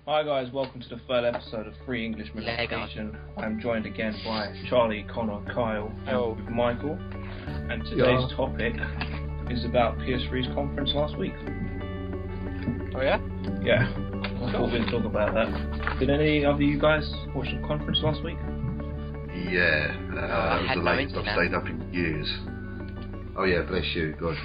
Hi guys, welcome to the third episode of Free English Meditation. I'm joined again by Charlie, Connor, Kyle, and with Michael. And today's topic is about PS3's conference last week. Oh yeah? Yeah, I thought we'd talk about that. Did any of you guys watch the conference last week? Yeah, that was the latest I've stayed up in years. Oh yeah, bless you, God.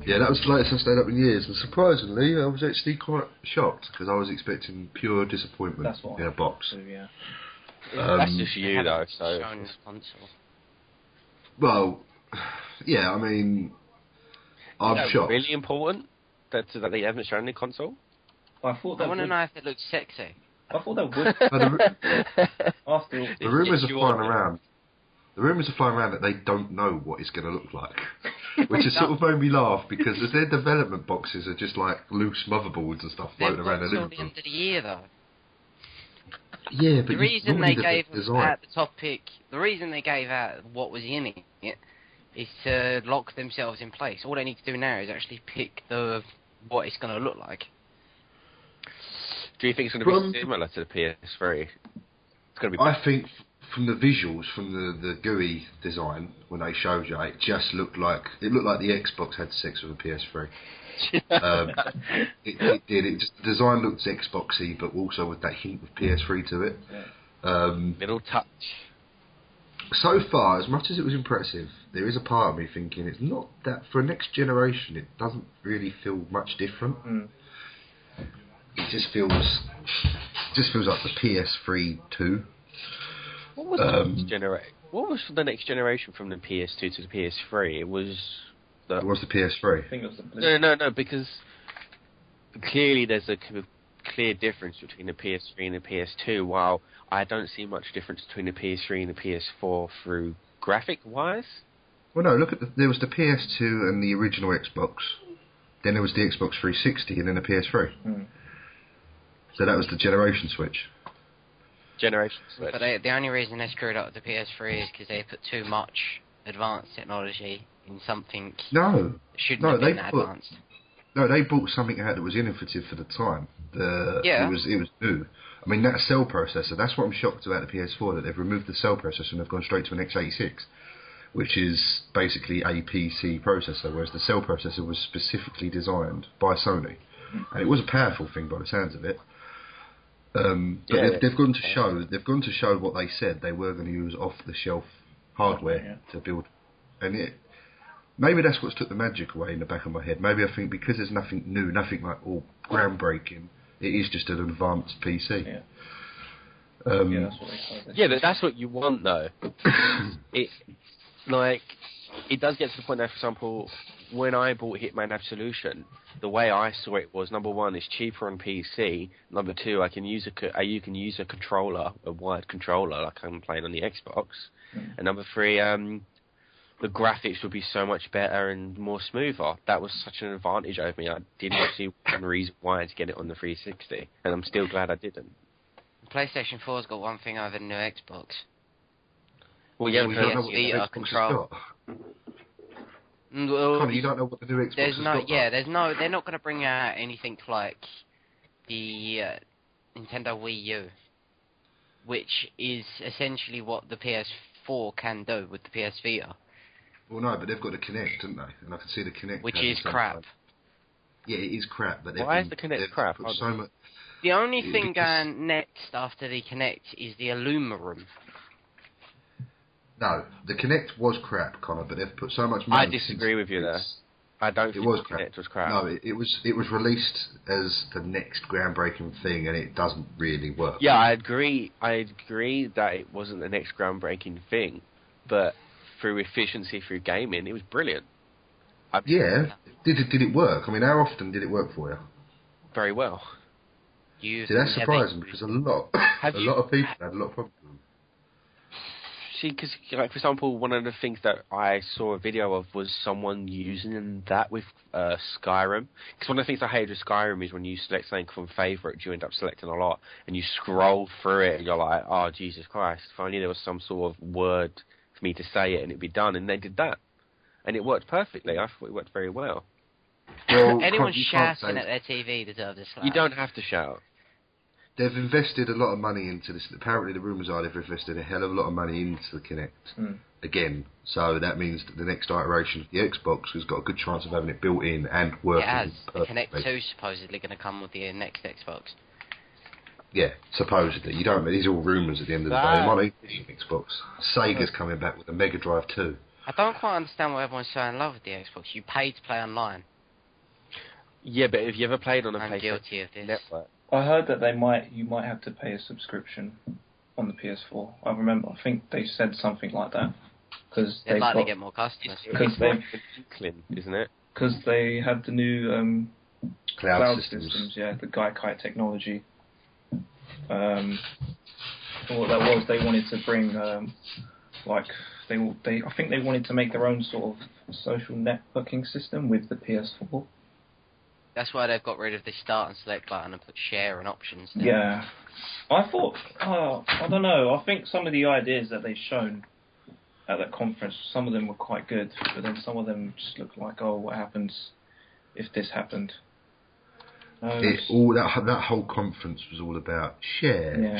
Yeah, that was the latest I've stayed up in years, and surprisingly, I was actually quite shocked, because I was expecting pure disappointment in a box. Too, yeah. That's just you though, so... Well, yeah, I mean, I'm shocked. Really important that they haven't shown the console? I want to know if it looks sexy. I thought that would. After all, the rumours are flying around. The rumours are flying around that they don't know what it's going to look like, which has sort of made me laugh because their development boxes are just like loose motherboards and stuff floating around. Until the end of the year, though. Yeah, but the reason they gave out the topic, the reason they gave out what was in it, is to lock themselves in place. All they need to do now is actually pick what it's going to look like. Do you think it's going to be similar to the PS3? It's going to be. I think from the visuals, from the GUI design when they showed you, it just looked like the Xbox had sex with a PS3. It did. The design looked Xboxy, but also with that hint of PS3 to it. Little touch. So far, as much as it was impressive, there is a part of me thinking it's not that for next generation. It doesn't really feel much different. It just feels like the PS3 2. What was the next generation from the PS2 to the PS3? It was the PS3. I think it was the No, because clearly there's a clear difference between the PS3 and the PS2, while I don't see much difference between the PS3 and the PS4 through graphic-wise. Well, no, there was the PS2 and the original Xbox, then there was the Xbox 360 and then the PS3. So that was the generation switch. But the only reason they screwed up the PS3 is because they put too much advanced technology in something that shouldn't have been that advanced. No, they brought something out that was innovative for the time. It was new. I mean, that cell processor, that's what I'm shocked about the PS4, that they've removed the cell processor and they've gone straight to an x86, which is basically a PC processor, whereas the cell processor was specifically designed by Sony. And it was a powerful thing by the sounds of it. But they've gone to show what they said they were going to use off-the-shelf hardware to build, and maybe that's what's took the magic away in the back of my head. Maybe I think because there's nothing new, nothing like all groundbreaking, it is just an advanced PC. That's what you want though. It does get to the point that, for example, when I bought Hitman Absolution, the way I saw it was, number one, it's cheaper on PC. Number two, you can use a controller, a wired controller, like I'm playing on the Xbox. And number three, the graphics would be so much better and more smoother. That was such an advantage over me. I didn't see one reason why to get it on the 360, and I'm still glad I didn't. PlayStation 4's got one thing over the new Xbox. Well, yeah, we don't know what the Xbox control. Well, you don't know what the new Xbox has got. They're not going to bring out anything like the Nintendo Wii U, which is essentially what the PS4 can do with the PS Vita. Well, no, but they've got a Kinect, haven't they? And I can see the Kinect. Which is crap. Yeah, it is crap. But why is the Kinect crap? The only thing going next after the Kinect is the aluminum. No, the Kinect was crap, Connor, but they've put so much money. I disagree with you there. I don't think the Kinect was crap. No, it was released as the next groundbreaking thing, and it doesn't really work. Yeah, I agree that it wasn't the next groundbreaking thing, but through efficiency, through gaming, it was brilliant. Did it work? I mean, how often did it work for you? Very well. See, that's surprising, because a lot of people had a lot of problems with them. See, because, like, for example, one of the things that I saw a video of was someone using that with Skyrim. Because one of the things I hated with Skyrim is when you select something from favourites, you end up selecting a lot, and you scroll through it, and you're like, oh, Jesus Christ, if only there was some sort of word for me to say it, and it'd be done, and they did that. And it worked perfectly. I thought it worked very well. Anyone shouting at their TV deserves a slap. You don't have to shout. they've invested a lot of money into this. Apparently, the rumours are they've invested a hell of a lot of money into the Kinect again. So that means that the next iteration of the Xbox has got a good chance of having it built in and working. It has. The Kinect 2 is supposedly going to come with the next Xbox. Yeah, supposedly. You don't. These are all rumours at the end of the day. It might be Xbox. Sega's coming back with a Mega Drive 2. I don't quite understand why everyone's so in love with the Xbox. You pay to play online. Yeah, but have you ever played on a I'm guilty of this. network? I heard that you might have to pay a subscription on the PS4. I think they said something like that. Because they'd like to get more customers. Because they, isn't it? Because they have the new cloud systems. Yeah, the Gaikai technology. What that was, they wanted to bring I think they wanted to make their own sort of social networking system with the PS4. That's why they've got rid of the start and select button and put share and options there. Yeah. I thought, I don't know, I think some of the ideas that they've shown at that conference, some of them were quite good, but then some of them just looked like, what happens if this happened? That whole conference was all about sharing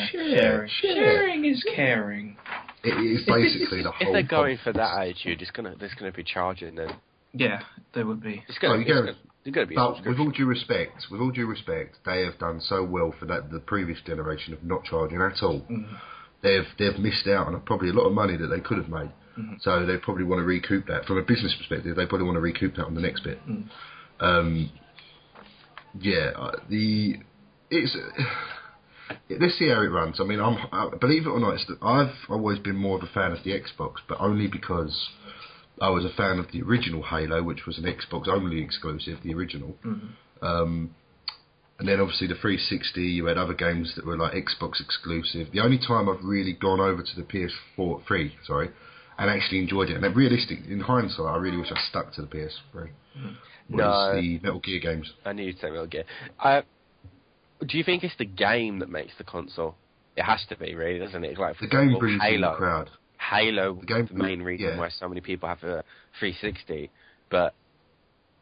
is caring. It is basically the whole. If they're going for that attitude, there's going to be charging then. Yeah, there would be. It's going to be. But with all due respect, they have done so well for the previous generation of not charging at all. Mm-hmm. They've missed out on probably a lot of money that they could have made. Mm-hmm. So they probably want to recoup that from a business perspective. They probably want to recoup that on the next bit. Mm. Let's see how it runs. I mean, believe it or not, I've always been more of a fan of the Xbox, but only because I was a fan of the original Halo, which was an Xbox-only exclusive, the original. Mm-hmm. And then obviously the 360, you had other games that were like Xbox exclusive. The only time I've really gone over to the PS3, and actually enjoyed it, and in hindsight, I really wish I stuck to the PS3. Was the Metal Gear games. I knew you'd say Metal Gear. Do you think it's the game that makes the console? It has to be, really, doesn't it? Like, the game brings in the crowd. Halo was the main reason why so many people have a 360, but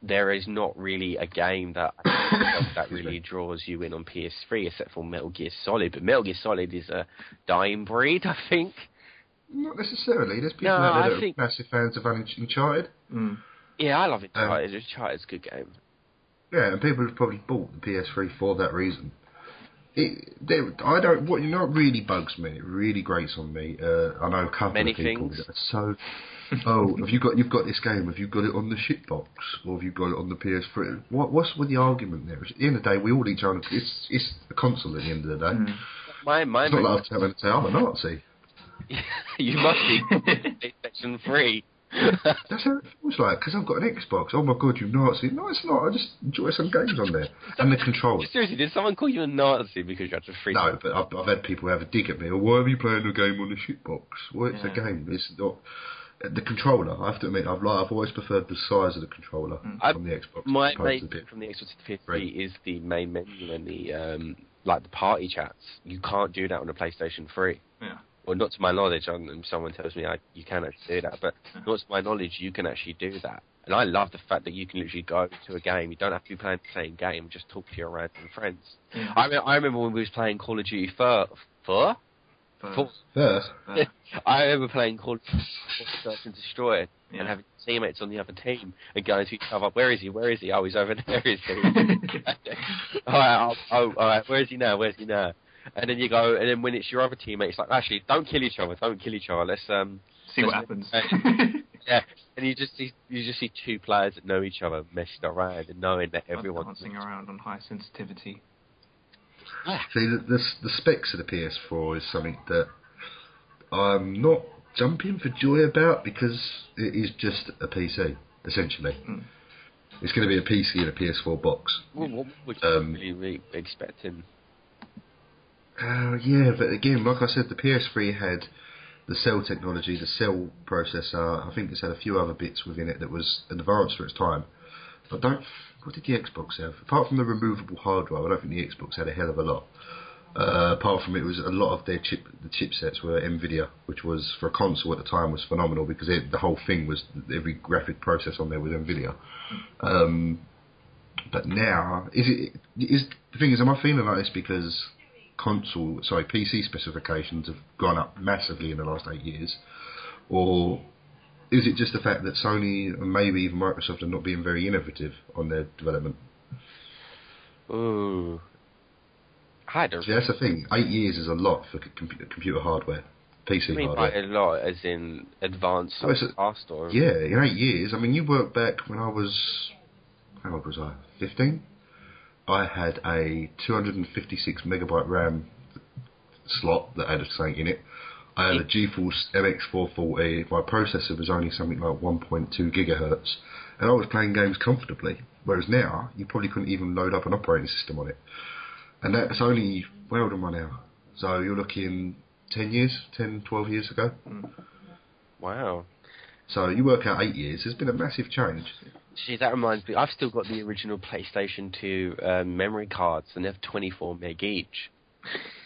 there is not really a game that really draws you in on PS3 except for Metal Gear Solid. But Metal Gear Solid is a dying breed, I think. Not necessarily. There's people out there that are massive fans of Uncharted. Mm. Yeah, I love Uncharted. Uncharted's a good game. Yeah, and people have probably bought the PS3 for that reason. What really bugs me, it really grates on me. I know a couple of people that are so. you've got this game. Have you got it on the shitbox, or have you got it on the PS3? What's with the argument there? At the end of the day, we all each own. It's a console at the end of the day. Mm. It's not like I have to say I'm a Nazi. You must be PlayStation 3. That's how it feels like, because I've got an Xbox. Oh my god, you Nazi. No, it's not. I just enjoy some games on there. And the controller. Seriously, did someone call you a Nazi because you had to free? No, but I've had people have a dig at me. Well, why are you playing a game on the shitbox? Well, it's a game. It's not... The controller, I have to admit, I've always preferred the size of the controller from the Xbox. My main from the Xbox to the PS3 is the main menu and the the party chats. You can't do that on a PlayStation 3. Yeah. Well, not to my knowledge, and someone tells me you can actually do that, but not to my knowledge, you can actually do that. And I love the fact that you can literally go to a game. You don't have to be playing the same game, just talk to your random friends. Yeah. I remember when we was playing Call of Duty First. I remember playing Call of Duty Search and Destroy and having teammates on the other team and going to each other, where is he? Oh, he's over there, is he? all right, where is he now? And then you go, and then when it's your other teammates, it's like, actually, don't kill each other. Let's see what happens. Yeah, and you just see two players that know each other messing around and knowing that everyone's dancing around on high sensitivity. See, the specs of the PS4 is something that I'm not jumping for joy about, because it is just a PC, essentially. Mm. It's going to be a PC in a PS4 box. Well, what would you really be expecting? Yeah, but again, like I said, the PS3 had the cell technology, the cell processor. I think it's had a few other bits within it that was advanced for its time. What did the Xbox have? Apart from the removable hard drive, I don't think the Xbox had a hell of a lot. Apart from it was a lot of the chipsets were NVIDIA, which was, for a console at the time, was phenomenal, because the whole thing was, every graphic process on there was NVIDIA. But now, the thing is, am I feeling like this because PC specifications have gone up massively in the last 8 years, or is it just the fact that Sony and maybe even Microsoft are not being very innovative on their development? Ooh. I don't. See, that's the thing. 8 years is a lot for computer hardware, PC hardware. By a lot, as in advanced past or... Yeah, in 8 years. I mean, you work back when I was... How old was I? 15? I had a 256 megabyte RAM slot that had something in it. I had a GeForce MX440. My processor was only something like 1.2 gigahertz, and I was playing games comfortably. Whereas now, you probably couldn't even load up an operating system on it. And that's only, where old am I now? So you're looking 10, 12 years ago. Wow. So you work out 8 years, there's been a massive change. See, that reminds me, I've still got the original PlayStation 2 memory cards, and they're 24 meg each.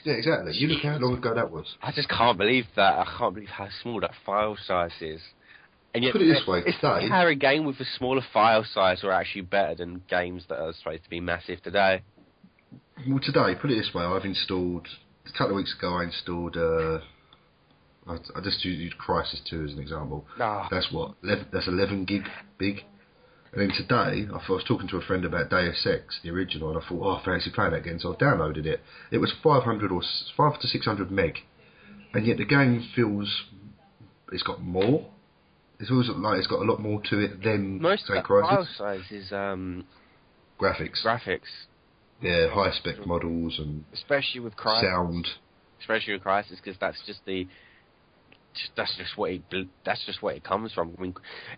Yeah, exactly. You look how long ago that was. I just can't believe that. I can't believe how small that file size is. And yet, put it this way, today, how a game with a smaller file size are actually better than games that are supposed to be massive today. Well, today, put it this way, I've installed, a couple of weeks ago I installed, I just used Crysis 2 as an example. That's what, that's 11 gig big. And then today, I was talking to a friend about Deus Ex, the original, and I thought, I fancy playing that again, so I downloaded it. It was 500 to 600 meg, and yet the game feels, it's got more. It feels like it's got a lot more to it than, most say, of Crysis. File size is graphics. Yeah, high spec models and especially with Crysis. Sound. Especially with Crysis, because that's just what it comes from. I mean,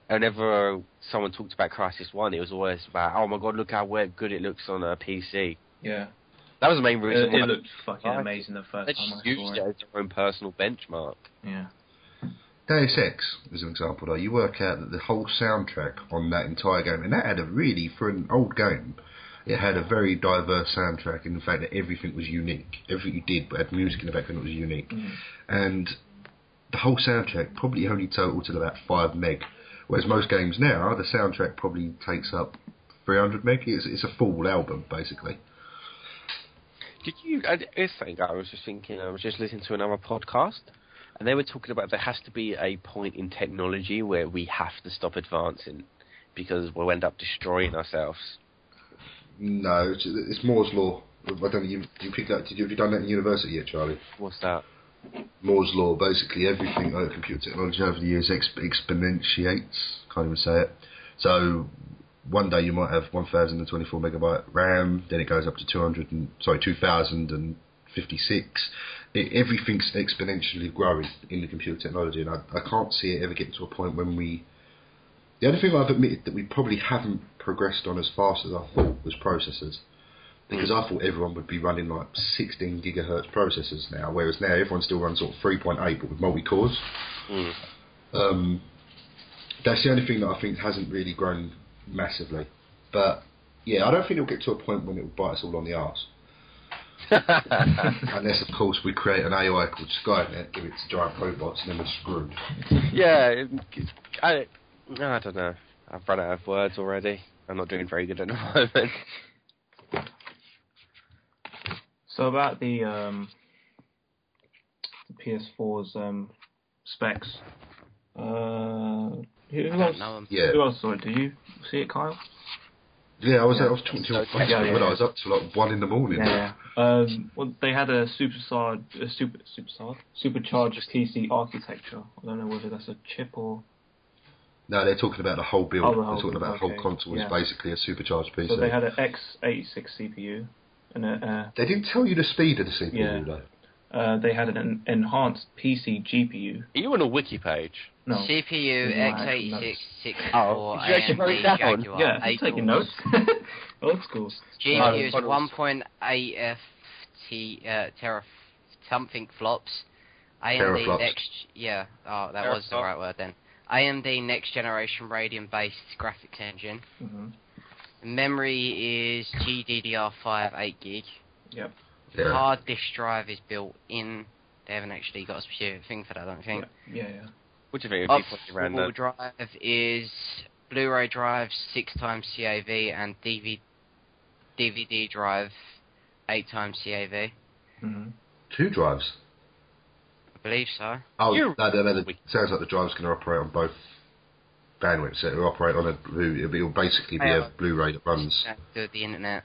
whenever someone talked about Crysis 1, it was always about, oh my god, look how good it looks on a PC. Yeah. That was the main reason. It looked fucking amazing the first time I saw it. They used it as their own personal benchmark. Yeah. Deus Ex, as an example, though, you work out that the whole soundtrack on that entire game, and that had for an old game, it had a very diverse soundtrack in the fact that everything was unique. Everything you did had music in the background that was unique. And the whole soundtrack probably only totaled to about 5 meg, whereas most games now, the soundtrack probably takes up 300 meg. It's a full album, basically. Did you? I was just listening to another podcast, and they were talking about there has to be a point in technology where we have to stop advancing because we'll end up destroying ourselves. No, it's Moore's law. I don't know, you picked that. Have you done that in university yet, Charlie? What's that? Moore's law. Basically, everything like computer technology over the years exponentiates. Can't even say it. So one day you might have 1024 megabyte RAM, then it goes up to 2056. Everything's exponentially growing in the computer technology, and I can't see it ever getting to a point when we. The only thing I've admitted that we probably haven't progressed on as fast as I thought was processors. Because I thought everyone would be running like 16 gigahertz processors now, whereas now everyone still runs sort of 3.8 but with multi-cores. That's the only thing that I think hasn't really grown massively. But yeah, I don't think it'll get to a point when it will bite us all on the arse. Unless, of course, we create an AI called Skynet, give it to giant robots, and then we're screwed. Yeah, I don't know. I've run out of words already. I'm not doing very good at the moment. So about the PS4's specs, who else? Who else saw it? Did you see it, Kyle? Yeah, I was talking to when I was up to like 1 in the morning. Well, they had a supercharged PC architecture. I don't know whether that's a chip or. No, they're talking about the whole build. They're talking about the whole console is basically a supercharged PC. So they had an x86 CPU. They didn't tell you the speed of the CPU, though. They had an enhanced PC GPU. Are you on a wiki page? No. CPU x86 64 AMD Jaguar. Yeah, I'm taking notes. Old school. GPU is 1.8 tera something flops. AMD next. Yeah. Oh, that was the right word then. AMD next generation Radeon based graphics engine. Memory is GDDR5 8 gig. Yep. The hard disk drive is built in. They haven't actually got a specific thing for that, I don't think. Yeah. What do you think would be around that? Drive is Blu-ray drive 6 times CAV and DVD drive 8 times CAV. Mm-hmm. 2 drives. I believe so. Oh, no. It sounds like the drive's going to operate on both bandwidths. So it'll operate on it'll basically be a Blu-ray that runs. To the internet.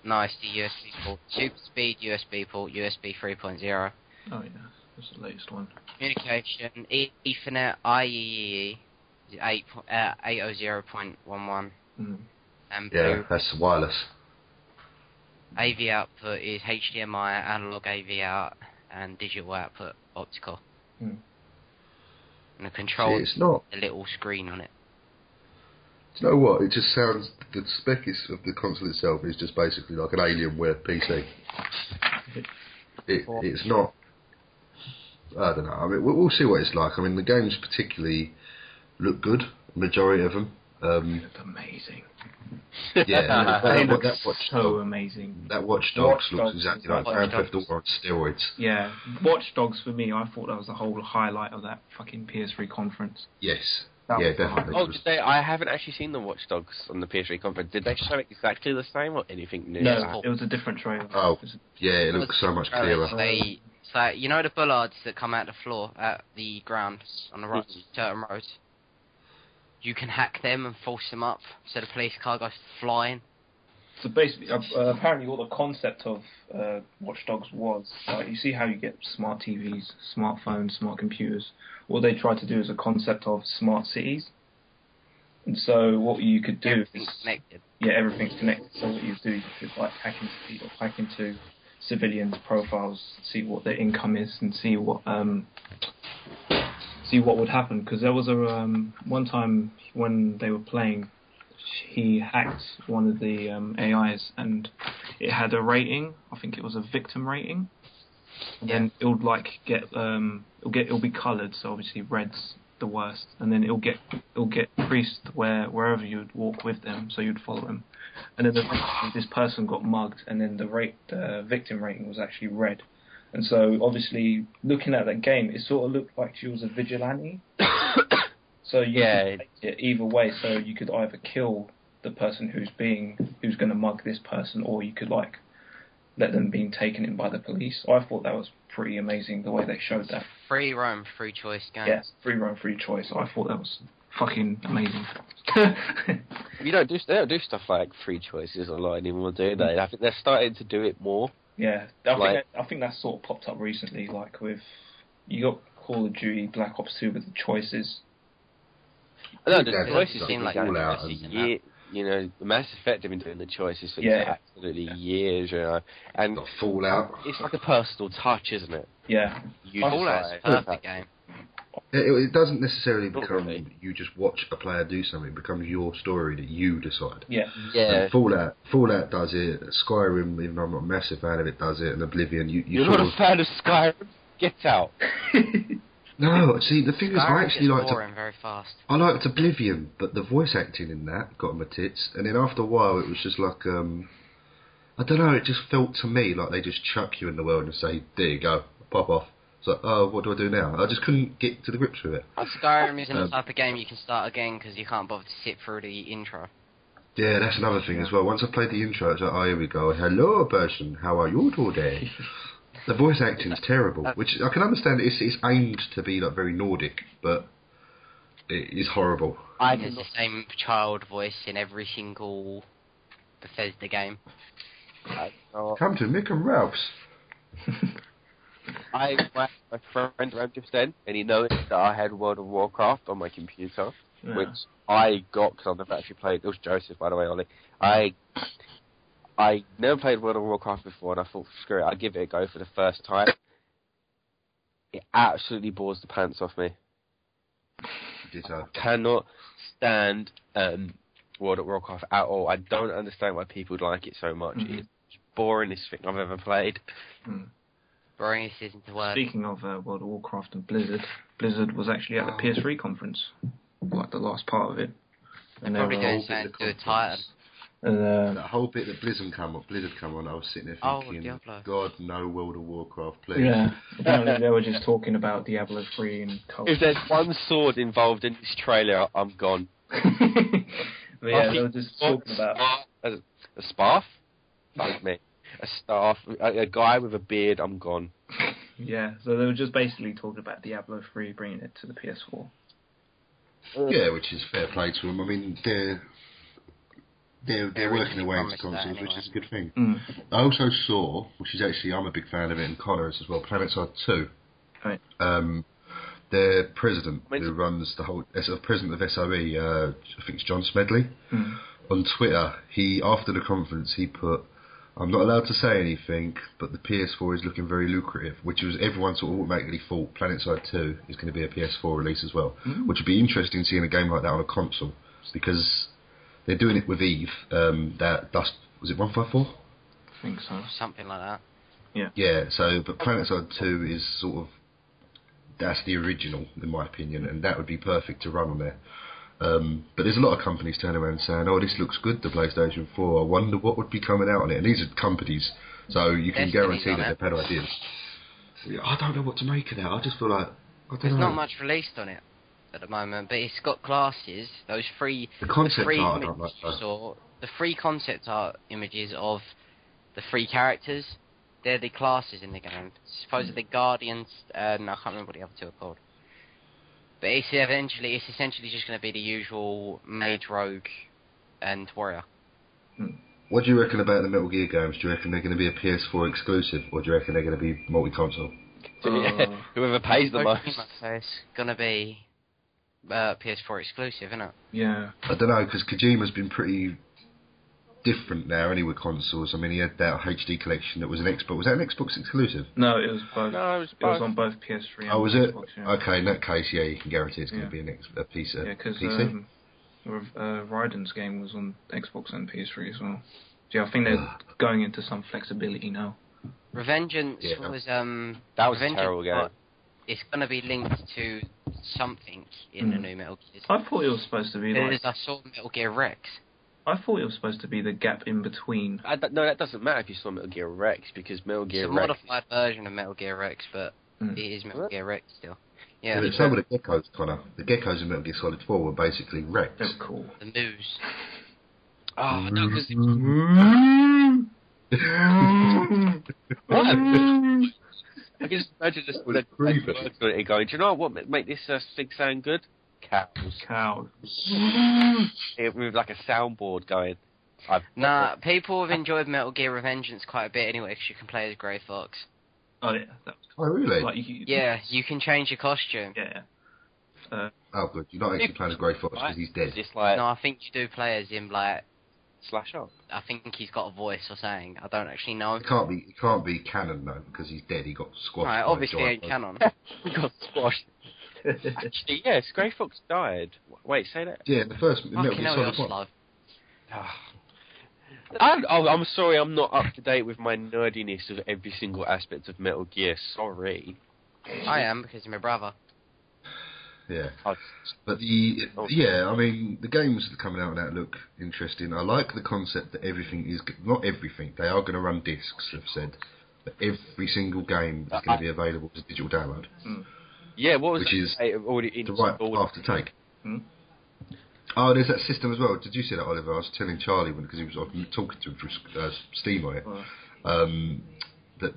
Nice, the USB port. Super speed USB port, USB 3.0. Oh, yeah. That's the latest one. Communication, Ethernet, IEEE, 800.11. And yeah, that's wireless. AV output is HDMI, analog AV out, and digital output, optical. And the control it's not a little screen on it. Do you know what? It just sounds... The spec of the console itself is just basically like an Alienware PC. It's not... I don't know. I mean, we'll see what it's like. I mean, the games particularly look good. Majority of them. They look amazing. Yeah, they look so amazing. That Watch Dogs looks exactly like Grand Theft Auto on steroids. Yeah, Watch Dogs for me, I thought that was the whole highlight of that fucking PS3 conference. Yes. Yeah, definitely. Oh, I haven't actually seen the Watch Dogs on the PS3 conference. Did they show it exactly the same or anything new? No, it was a different trailer. Oh, yeah, it looks so much clearer. So, you know the bollards that come out the floor at the ground on the right, certain roads? You can hack them and force them up so the police car goes flying. So basically, apparently all the concept of Watch Dogs was, you see how you get smart TVs, smartphones, smart computers. What they tried to do is a concept of smart cities. And so what you could do everything's connected. Yeah, everything's connected. So what you do, you could hack into civilians' profiles, see what their income is, and see what would happen. Because there was a one time when they were playing, he hacked one of the AIs, and it had a rating. I think it was a victim rating. And then it would it'll be coloured, so obviously red's the worst, and then it'll get increased wherever you'd walk with them, so you'd follow them. And then this person got mugged, and then the victim rating was actually red. And so obviously looking at that game, it sort of looked like she was a vigilante. So you could take it either way. So you could either kill the person who's going to mug this person, or you could let them being taken in by the police. I thought that was pretty amazing the way they showed that. Free roam, free choice game. Yeah, free roam, free choice. I thought that was fucking amazing. They don't do stuff like free choices a lot anymore, do they? I think they're starting to do it more. Yeah, I think that sort of popped up recently. Like you got Call of Duty Black Ops 2 with the choices. No, the choices seem like you know, the Mass Effect have been doing the choices for absolutely years, you know. And Fallout. It's like a personal touch, isn't it? Yeah. Fallout's a perfect game. It doesn't necessarily become you just watch a player do something. It becomes your story that you decide. Yeah. And Fallout does it. Skyrim, even though I'm not a massive fan of it, does it. And Oblivion, you're not a fan of Skyrim? Get out. No, see, the thing is, I actually liked it very fast. I liked Oblivion, but the voice acting in that got my tits. And then after a while, it was just like, I don't know, it just felt to me like they just chuck you in the world and say, there you go, pop off. So, what do I do now? I just couldn't get to the grips with it. Skyrim isn't the type of game you can start again because you can't bother to sit through the intro. Yeah, that's another thing as well. Once I played the intro, it's like, oh, here we go. Hello, person. How are you today? The voice acting's terrible, which I can understand. It's aimed to be like very Nordic, but it is horrible. There's the same child voice in every single Bethesda game. Come to Mick and Ralph's. My friend around just then, and he noticed that I had World of Warcraft on my computer, which I got because I've never actually played. It was Joseph, by the way, Ollie. I never played World of Warcraft before, and I thought, screw it, I'll give it a go for the first time. It absolutely bores the pants off me. I cannot stand World of Warcraft at all. I don't understand why people like it so much. Mm-hmm. It's the boringest thing I've ever played. Boringest isn't the word. Speaking of World of Warcraft and Blizzard was actually at the PS3 conference, like the last part of it. And they're probably doing something to do with Titan. That whole bit that Blizzard come on, I was sitting there thinking, God, no World of Warcraft, please. Yeah, apparently they were just talking about Diablo 3 and Cult. If there's one sword involved in this trailer, I'm gone. But yeah, they were just talking about... A sparf? Fuck me. a staff, a guy with a beard. I'm gone. Yeah, so they were just basically talking about Diablo 3 bringing it to the PS4. Yeah, which is fair play to them. I mean, they're working their way into consoles, anyway. Which is a good thing. I also saw, which is actually, I'm a big fan of it, and Connor is as well, PlanetSide 2. Right. Their president, who runs the whole, president of SOE, I think it's John Smedley, on Twitter, after the conference, he put, I'm not allowed to say anything, but the PS4 is looking very lucrative, which was, everyone sort of automatically thought PlanetSide 2 is going to be a PS4 release as well, which would be interesting seeing a game like that on a console, because they're doing it with Eve, was it 154? I think so. Something like that. Yeah. Yeah, so, but PlanetSide 2 is sort of, that's the original, in my opinion, and that would be perfect to run on there. But there's a lot of companies turning around saying, oh, this looks good, the PlayStation 4, I wonder what would be coming out on it. And these are companies, so you can guarantee that they've had ideas. I don't know what to make of that. I just feel like, There's not much released on it at the moment, but it's got classes, those free... The concept art, I don't like that. The free concept art images of the free characters, they're the classes in the game. Supposedly Guardians, I can't remember what the other two are called. But it's essentially just going to be the usual mage, rogue, and warrior. What do you reckon about the Metal Gear games? Do you reckon they're going to be a PS4 exclusive, or do you reckon they're going to be multi-console? Whoever pays the most. It's going to be PS4 exclusive, isn't it? Yeah. I don't know, because Kojima's been pretty different now, anyway, with consoles. I mean, he had that HD collection that was an Xbox. Was that an Xbox exclusive? No, it was both. No, it was on both PS3 and was it? Xbox, yeah. Okay, in that case, yeah, you can guarantee it's going to be a piece of PC. Raiden's game was on Xbox and PS3 as well. Yeah, I think they're going into some flexibility now. Revengeance was that was a terrible game. It's going to be linked to something in the new Metal Gear. I thought it was supposed to be I saw Metal Gear Rex. I thought it was supposed to be the gap in between. No, that doesn't matter if you saw Metal Gear Rex, because Metal Gear Rex... It's a modified version of Metal Gear Rex, but it is Metal Gear Rex still. Yeah. But some of the geckos, Connor, the geckos in Metal Gear Solid 4 were basically Rex. They were cool. The moose. Oh, no, because... I can just imagine this going, do you know what make this thing sound good? Cows. With like a soundboard going. People have enjoyed Metal Gear Revengeance quite a bit anyway, because you can play as Grey Fox. Oh, yeah. Oh, really? Like you can change your costume. Yeah. Oh, good. You're not actually playing as Grey Fox because he's dead. No, I think you do play as him, like... Slash up. I think he's got a voice or something. I don't actually know. It can't be canon, though, because he's dead. He got squashed. Right, obviously it ain't canon. He got squashed. Actually, yes, Grey Fox died. Wait, say that? Yeah, the first Metal Gear Solid 1. I'm sorry, I'm not up to date with my nerdiness of every single aspect of Metal Gear. Sorry. I am, because you're my brother. Yeah. But I mean, the games that are coming out of that look interesting. I like the concept that everything is... Not everything, they are going to run discs, they've said. But every single game is going to be available as a digital download. Yeah, what was which is already the right path to take. Oh, there's that system as well. Did you see that, Oliver? I was telling Charlie because he was talking to him through Steam on it. That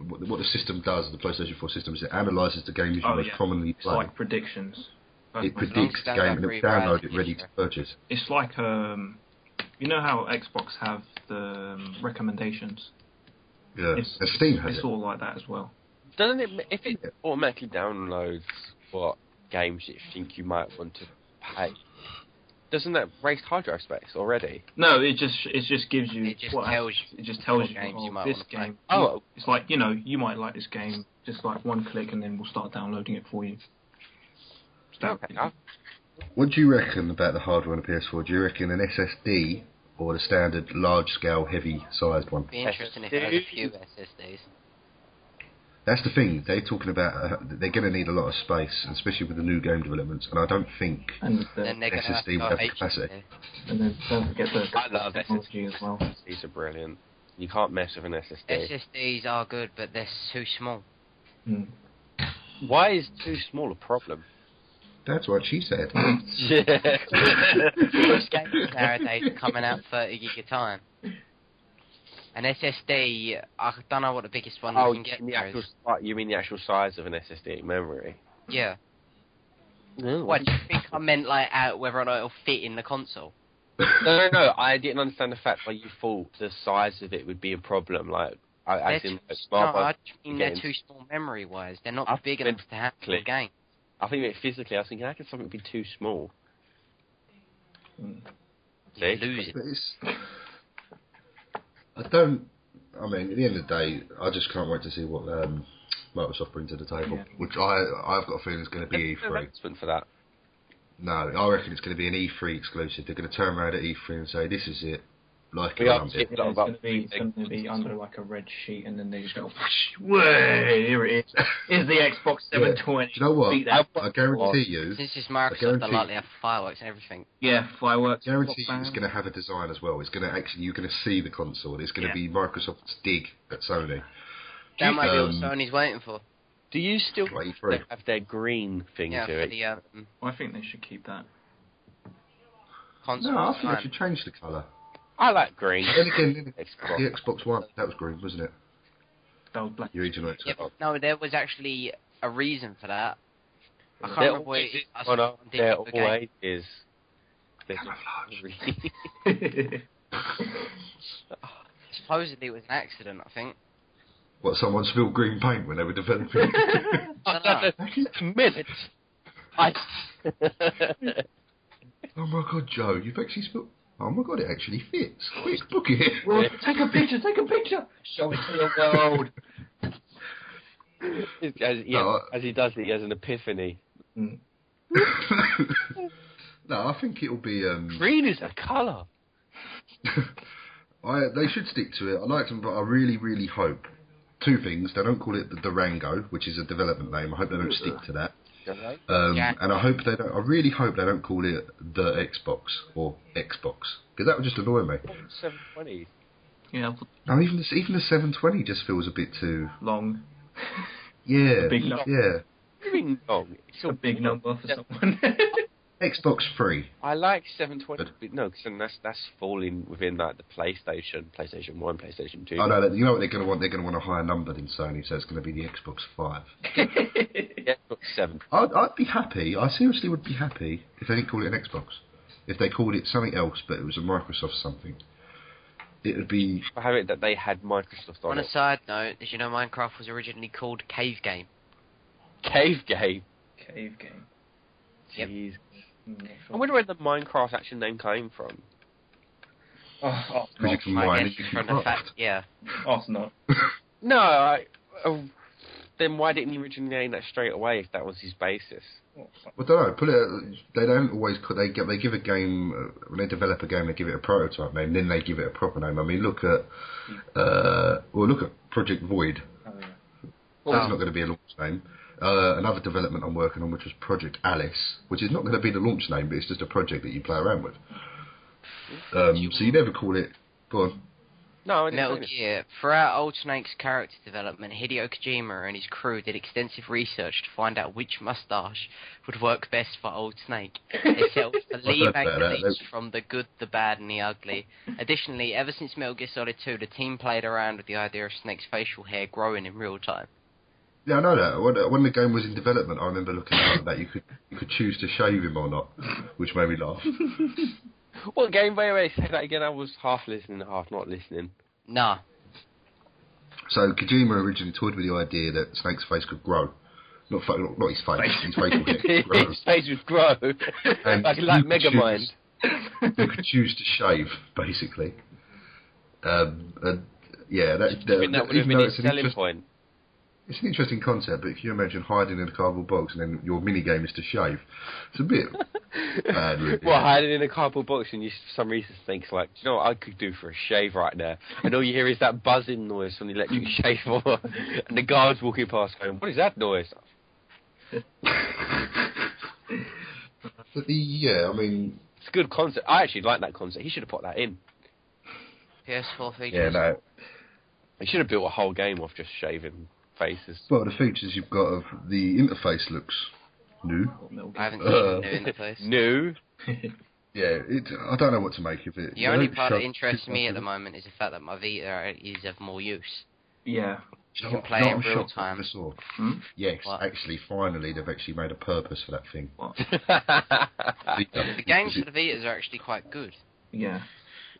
what the system does, the PlayStation 4 system, is it analyses the games you most commonly play. It's like predictions. It predicts the game and it will download it ready to purchase. It's like, you know how Xbox have the recommendations? Yeah, and Steam has it. It's all like that as well. Doesn't it, if it automatically downloads what games you think you might want to pay, doesn't that waste hard drive space already? No, it just gives you. It just tells you games you might this want to play. game. Oh, it's like, you might like this game. Just like one click, and then we'll start downloading it for you. Okay. What do you reckon about the hardware on the PS4? Do you reckon an SSD or the standard large-scale, heavy-sized one? It'd be interesting if there was a few SSDs. That's the thing. They're talking about they're going to need a lot of space, especially with the new game developments. And I don't think SSD will have the capacity. And then don't forget the technology as well. SSDs are brilliant. You can't mess with an SSD. SSDs are good, but they're too small. Why is too small a problem? That's what she said. Most games nowadays are coming out 30 gig a time. An SSD, I don't know what the biggest one you can get. You mean the actual size of an SSD memory? Yeah. No. What do you think I meant, like, whether or not it'll fit in the console? No. I didn't understand the fact why you thought the size of it would be a problem. Like, I mean they're too small memory-wise. They're not big enough to handle the game. I think physically, I was thinking, how can something be too small? You lose it. At the end of the day, I just can't wait to see what Microsoft bring to the table, which I've got a feeling is going to be E3. For that. No, I reckon it's going to be an E3 exclusive. They're going to turn around at E3 and say, this is it. Like it's going to be under like a red sheet, and then they just go, way, here it is. Here's the Xbox 720. Do you know what? I guarantee you. This is Microsoft, they'll likely have fireworks and everything. Yeah, fireworks. I guarantee you it's going to have a design as well. It's going to you're going to see the console. It's going to be Microsoft's dig at Sony. That might be what Sony's waiting for. Do you still have their green thing to it? I think they should keep that. Console I think they should change the colour. I like green. Then again, the Xbox One, that was green, wasn't it? That was black. Your original Xbox. Yeah, no, there was actually a reason for that. I can't remember what it is. There always is. Supposedly it was an accident, I think. What, someone spilled green paint when they were developing it? Minutes. Oh my god, Joe, you've actually spilled... Oh my god, it actually fits. Quick, book it. Well, take a picture. Show it to the world. As he does it, he has an epiphany. No, I think it'll be... Green is a colour. They should stick to it. I like them, but I really, really hope... Two things. They don't call it the Durango, which is a development name. I hope they don't stick to that. And I hope they don't. I really hope they don't call it the Xbox or Xbox, because that would just annoy me. 720. Yeah. No, even the 720 just feels a bit too long. Yeah. Big number. Yeah. Big long. It's a big number for someone. Xbox 3. I like 720. No, because that's falling within like the PlayStation 1, PlayStation 2. Oh no, you know what they're going to want? They're going to want a higher number than Sony, so it's going to be the Xbox 5. Xbox 7. I'd be happy. I seriously would be happy if they didn't call it an Xbox. If they called it something else, but it was a Microsoft something. It would be... I have it that they had Microsoft on it. On a side note, did you know Minecraft was originally called Cave Game? Cave Game? Cave Game. Jeez. I wonder where the Minecraft actual name came from. Because you can mine it, you can craft. Yeah. Oh, not. No, then why didn't he originally name that straight away if that was his basis? Well, I don't know. They don't always. They give a game when they develop a game. They give it a prototype name, then they give it a proper name. I mean, look at Project Void. Oh, yeah. That's not going to be a launch name. Another development I'm working on, which was Project Alice, which is not going to be the launch name, but it's just a project that you play around with. So you never call it... Go on. No, I didn't. Metal Gear. Throughout Old Snake's character development, Hideo Kojima and his crew did extensive research to find out which moustache would work best for Old Snake. They settled for Lee Van Cleef's from The Good, the Bad and the Ugly. Additionally, ever since Metal Gear Solid 2, the team played around with the idea of Snake's facial hair growing in real time. Yeah, I know that. When the game was in development, I remember looking at that. You could choose to shave him or not, which made me laugh. What game? Wait, say that again. I was half listening, half not listening. Nah. So Kojima originally toyed with the idea that Snake's face could grow. Not his face, his facial hair could grow. His face would grow. And like Megamind. You could choose to shave, basically. And yeah, that would have been his selling point. It's an interesting concept, but if you imagine hiding in a cardboard box and then your mini game is to shave, it's a bit bad, really. Well, hiding in a cardboard box and you, for some reason, thinks like, do you know what I could do for a shave right now? And all you hear is that buzzing noise from the electric shaver, and the guards walking past going, "What is that noise?" But I mean, it's a good concept. I actually like that concept. He should have put that in. PS4 features. Yeah, no. He should have built a whole game off just shaving faces. Well, the features you've got of the interface looks new. I haven't seen the new interface. New? Yeah, I don't know what to make of it. The only part that interests me at the moment is the fact that my Vita is of more use. Yeah. You can play it in real time. Yes, actually, finally, they've actually made a purpose for that thing. What? The games for the Vitas are actually quite good. Yeah.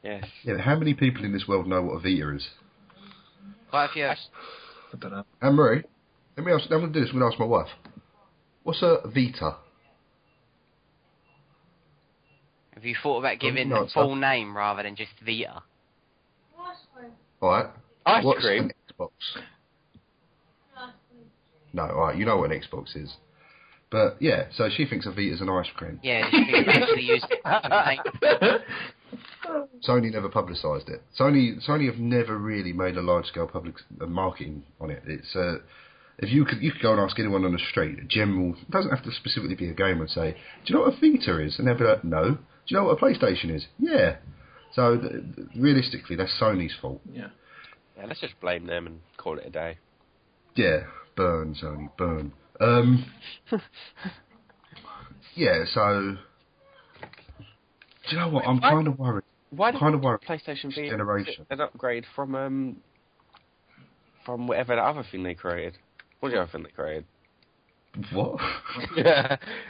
Yes. Yeah, how many people in this world know what a Vita is? Quite a few. I don't know. Anne-Marie, I'm going to do this. I'm going to ask my wife. What's a Vita? Have you thought about giving the full name rather than just Vita? Alright. Ice What's cream? an Xbox? No, alright, you know what an Xbox is. But, yeah, so she thinks a Vita's an ice cream. Yeah, she can actually use it. Sony never publicised it. Sony have never really made a large-scale public marketing on it. It's if you could go and ask anyone on the street, a general, it doesn't have to specifically be a gamer, and say, do you know what a Vita is? And they'll be like, no. Do you know what a PlayStation is? Yeah. So, realistically, that's Sony's fault. Yeah. Yeah, let's just blame them and call it a day. Yeah. Burn, Sony, burn. Yeah, so... Do you know what? I'm kind of worried. Why did PlayStation Vita generation an upgrade from whatever the other thing they created? What was the other thing they created? What?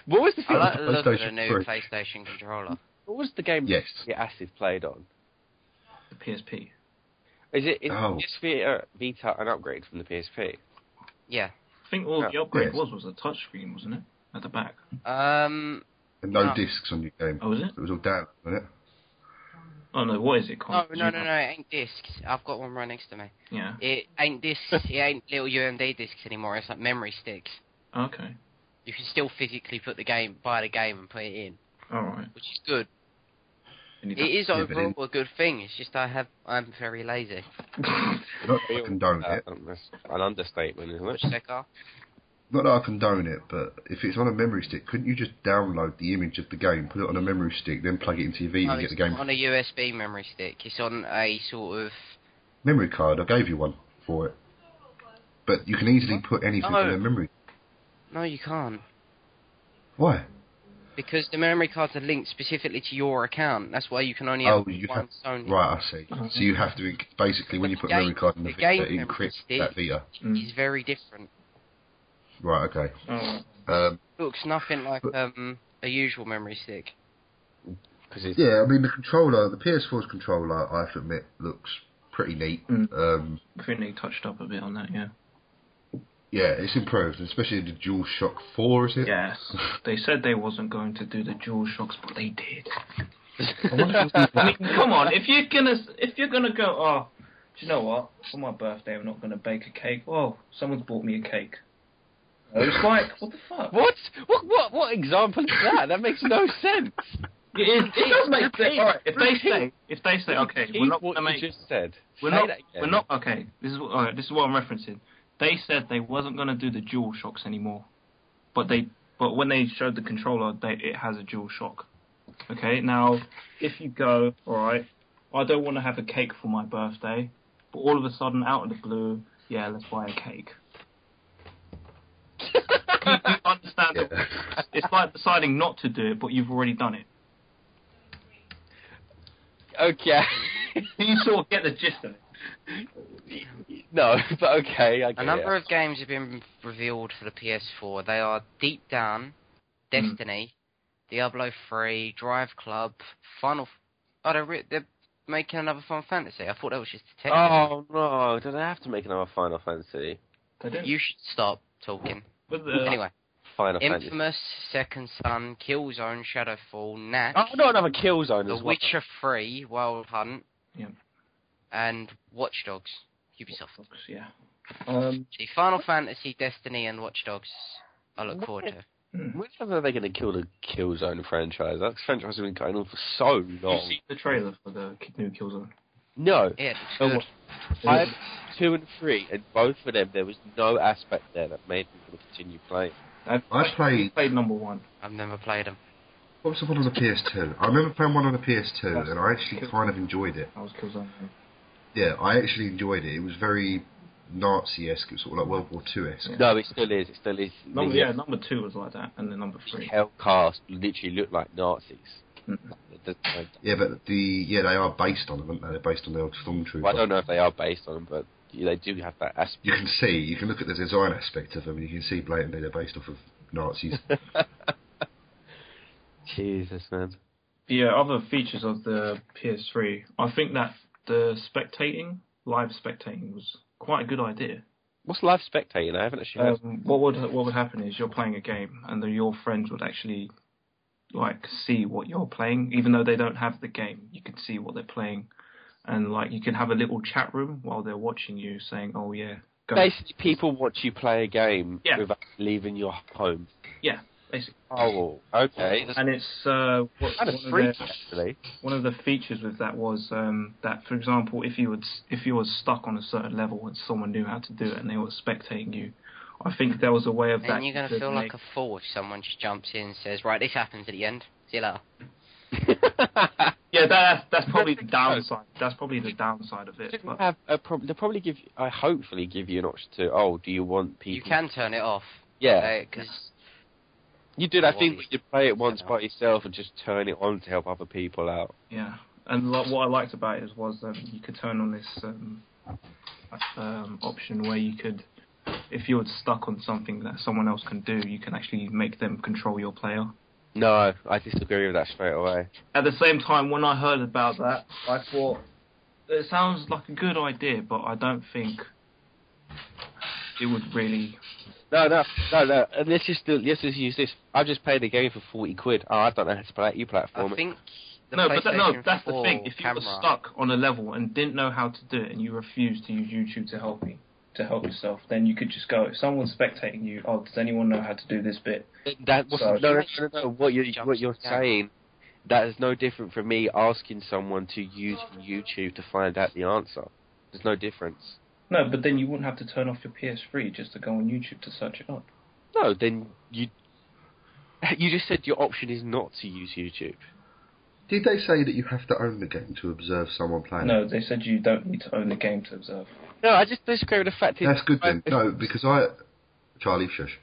What was the I thing? like the look of the new 3. PlayStation controller. What was the game Yes. the Acid played on? The PSP. Is Vita an upgrade from the PSP? Yeah. I think all the upgrade was a touchscreen, wasn't it? At the back. And no discs on your game. Oh, was it? It was all down, wasn't it? Oh no, what is it called? No, it ain't discs. I've got one right next to me. Yeah. It ain't discs, it ain't little UMD discs anymore, it's like memory sticks. Okay. You can still physically buy the game and put it in. Alright. Which is good. It is overall a good thing, it's just I'm very lazy. Not that I condone it. That's an understatement, isn't it? Not that I condone it, but if it's on a memory stick, couldn't you just download the image of the game, put it on a memory stick, then plug it into your Vita and get the game? It's not on a USB memory stick. It's on a sort of... Memory card. I gave you one for it. But you can easily put anything on a memory. No, you can't. Why? Because the memory cards are linked specifically to your account. That's why you can only have one Sony. Right, I see. So you have to, basically, when you put a memory card in the Vita, encrypt that Vita. It's very different. Right, okay. It looks nothing like a usual memory stick. Yeah, I mean, the PS4's controller, I have to admit, looks pretty neat. I think they touched up a bit on that, yeah. Yeah, it's improved, especially the DualShock 4, is it? Yes. They said they wasn't going to do the DualShocks, but they did. I mean, come on, if you're gonna go, oh, do you know what? For my birthday, I'm not gonna bake a cake. Oh, someone's bought me a cake. It's like, what the fuck? What example is that? That makes no sense. It does make sense. Alright, if they say, okay, we're not what gonna make. You just said. We're not. Okay, this is what I'm referencing. They said they wasn't gonna do the DualShocks anymore, but when they showed the controller, it has a DualShock. Okay, now if you go, alright, I don't want to have a cake for my birthday, but all of a sudden, out of the blue, yeah, let's buy a cake. You understand that it's like deciding not to do it, but you've already done it. Okay. You sort of get the gist of it. No, but okay. A number of games have been revealed for the PS4. They are Deep Down, Destiny, Diablo 3, Drive Club, Final... Oh, they're making another Final Fantasy. I thought that was just a tech. Oh, no. Do they have to make another Final Fantasy? You should stop talking. Anyway. Final Infamous, Fantasy. Second Son, Killzone, Shadowfall, Knack. Oh, not another Killzone as well. The Witcher 3, Wild Hunt. Yeah. And Watch Dogs. Ubisoft. Yeah. The Final Fantasy, Destiny, and Watch Dogs. I look forward to. When are they going to kill the Killzone franchise? That franchise has been going on for so long. Did you see the trailer for the new Killzone? No. Yeah, it's good. 5, 2, and 3, and both of them, there was no aspect there that made people continue playing. I played number 1. I've never played them. What was the one on the PS2? I remember playing one on the PS2, and I actually kind of enjoyed it. That was Killzone. Yeah, I actually enjoyed it. It was very Nazi-esque. It was sort of like World War II-esque. Yeah. No, it still is. Number 2 was like that, and then number 3. Hellcast literally looked like Nazis. Yeah, but they are based on them, aren't they? They're based on the old Stormtrooper. Well, I don't know if they are based on them, but they do have that aspect. You can look at the design aspect of them, and you can see blatantly they're based off of Nazis. Jesus, man. The other features of the PS3, I think that the live spectating was quite a good idea. What's live spectating? I haven't actually heard. What would happen is you're playing a game, and your friends would actually see what you're playing, even though they don't have the game. You could see what they're playing, and you can have a little chat room while they're watching you, saying, "Oh yeah." Go. Basically, people watch you play a game without leaving your home. Yeah, basically. Oh, okay. And it's one of the features with that was that, for example, if you were stuck on a certain level and someone knew how to do it and they were spectating you, I think there was a way of that. And you're going to feel like a fool if someone just jumps in and says, "Right, this happens at the end. See you later." Yeah, that's probably the downside. That's probably the downside of it. They'll probably hopefully give you an option to. Oh, do you want people? You can turn it off. Yeah, because you do that thing where you play it once by yourself and just turn it on to help other people out. Yeah, and what I liked about it was you could turn on this option where you could, if you're stuck on something that someone else can do, you can actually make them control your player. No, I disagree with that straight away. At the same time, when I heard about that, I thought, it sounds like a good idea, but I don't think it would really... No. Let's just use this. I just paid the game for 40 quid. Oh, I don't know how to play it. You play it for me. I think that's the thing. If you were stuck on a level and didn't know how to do it, and you refused to use YouTube to help yourself, then you could just go, if someone's spectating you, oh, does anyone know how to do this bit? No. What you're saying, that is no different from me asking someone to use YouTube to find out the answer. There's no difference. No, but then you wouldn't have to turn off your PS3 just to go on YouTube to search it up. No, then you just said your option is not to use YouTube. Did they say that you have to own the game to observe someone playing? No, they said you don't need to own the game to observe. No, I just disagree with the fact that... That's good then. No, because Charlie, shush.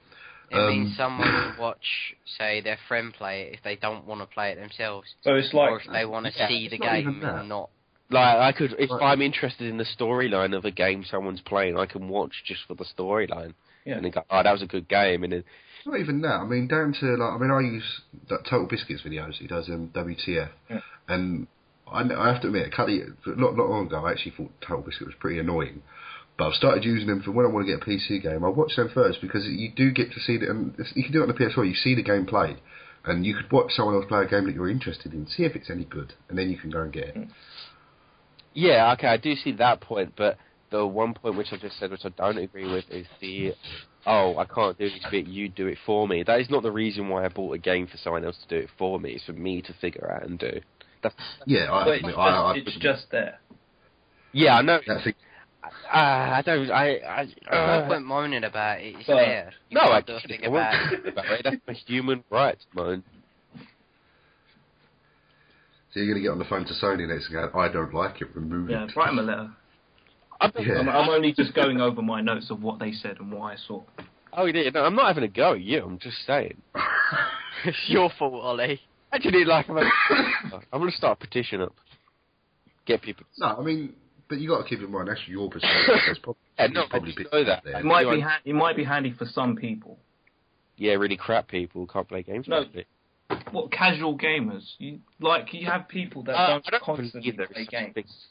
It means someone will watch, say, their friend play it if they don't want to play it themselves. So it's like... Or if they want to see the game and not... If I'm interested in the storyline of a game someone's playing, I can watch just for the storyline. Yeah. And then go, oh, that was a good game. And then... It's not even that. I mean, down to, I use that Total Biscuits videos. He does WTF. Yeah. And I have to admit, not long ago, I actually thought Total Biscuit was pretty annoying. But I've started using them for when I want to get a PC game. I watch them first because you do get to see it, and you can do it on the PS4. You see the game played, and you could watch someone else play a game that you're interested in, see if it's any good, and then you can go and get it. Yeah, okay, I do see that point, but the one point which I just said, which I don't agree with, is I can't do this bit, you do it for me. That is not the reason why I bought a game for someone else to do it for me. It's for me to figure out and do. It's just there. Yeah, I know. No point moaning about it. It's there. I don't think about it. That's a human right moan. So you're going to get on the phone to Sony next and go, I don't like it, remove it. Yeah, write them a letter. I'm only just going over my notes of what they said and what I saw. Oh, yeah, no, I'm not having a go at you, I'm just saying. It's your fault, Ollie. Actually, I'm going to start a petition up. Get people... No, I mean, but you got to keep in mind, that's your perspective. I know that. It might be handy for some people. Yeah, really crap people who can't play games. No, what casual gamers? You have people that don't constantly play games.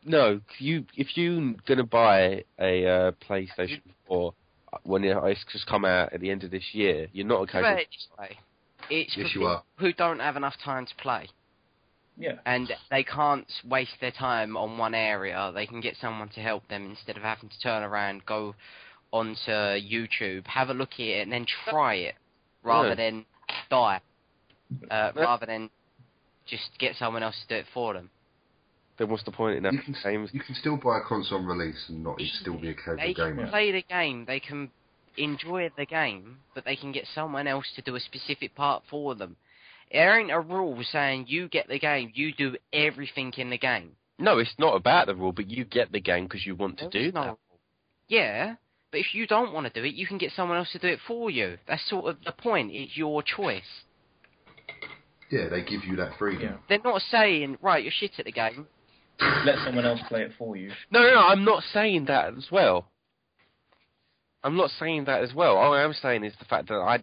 No, if you're gonna buy a PlayStation 4 when it's just come out at the end of this year, you're not a casual. It's for people who don't have enough time to play. Yeah. And they can't waste their time on one area. They can get someone to help them instead of having to turn around, go onto YouTube, have a look at it, and then try it. Rather than die. Rather than just get someone else to do it for them. Then what's the point in that? You can still buy a console release and not still be a casual gamer. They can play the game, they can enjoy the game, but they can get someone else to do a specific part for them. There ain't a rule saying you get the game, you do everything in the game. No, it's not about the rule, but you get the game because you want to do that. Yeah. But if you don't want to do it, you can get someone else to do it for you. That's sort of the point. It's your choice. Yeah, they give you that freedom. Yeah. They're not saying, right, you're shit at the game. Let someone else play it for you. No, I'm not saying that as well. I'm not saying that as well. All I am saying is the fact that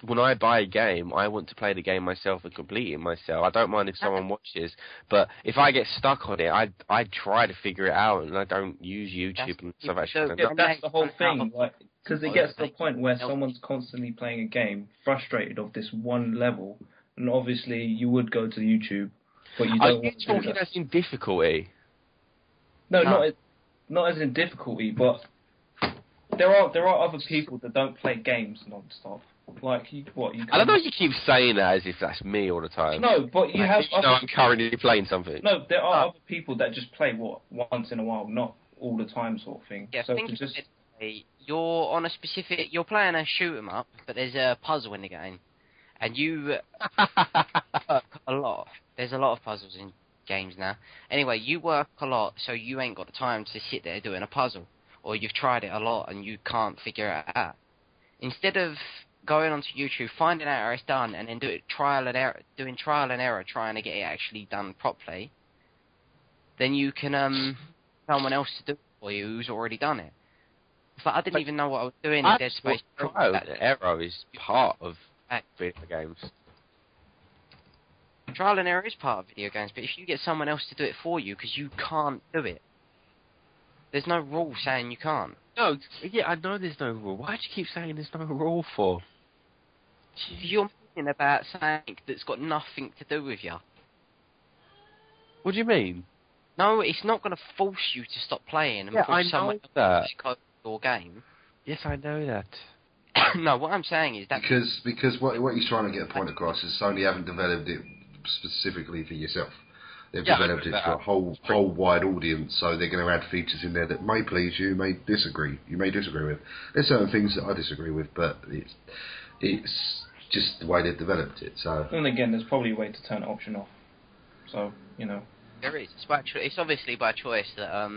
when I buy a game, I want to play the game myself and complete it myself. I don't mind if someone watches, but if I get stuck on it, I try to figure it out, and I don't use YouTube and stuff. That's the whole thing, like, because it gets to the point where someone's constantly playing a game, frustrated of this one level, and obviously you would go to YouTube, but you don't. Are you talking as in difficulty? No, not as in difficulty, but there are other people that don't play games non-stop. Like, I don't know if you keep saying that as if that's me all the time. No, but you have... I'm currently playing something. No, there are other people that just play, once in a while, not all the time sort of thing. Yeah, so think of it, you're on a specific... You're playing a shoot-'em-up, but there's a puzzle in the game. And you work a lot. There's a lot of puzzles in games now. Anyway, you work a lot, so you ain't got the time to sit there doing a puzzle. Or you've tried it a lot and you can't figure it out. Instead of going onto YouTube, finding out how it's done, and then doing trial and error, trying to get it actually done properly, then you can someone else to do it for you who's already done it. It's like, I didn't even know what I was doing in Dead Space. Trial and error is part of video games. Trial and error is part of video games, but if you get someone else to do it for you because you can't do it, there's no rule saying you can't. No, yeah, I know there's no rule. Why do you keep saying there's no rule for? You're thinking about something that's got nothing to do with you. What do you mean? No, it's not going to force you to stop playing and force someone else to code your game. Yes, I know that. No, what I'm saying is that... Because what he's trying to get a point across is Sony haven't developed it specifically for yourself. They've developed it for a whole wide audience, so they're going to add features in there that may please you, may disagree. You may disagree with. There's certain things that I disagree with, but it's just the way they've developed it. So. And again, there's probably a way to turn the option off. So, There is. It's obviously by choice that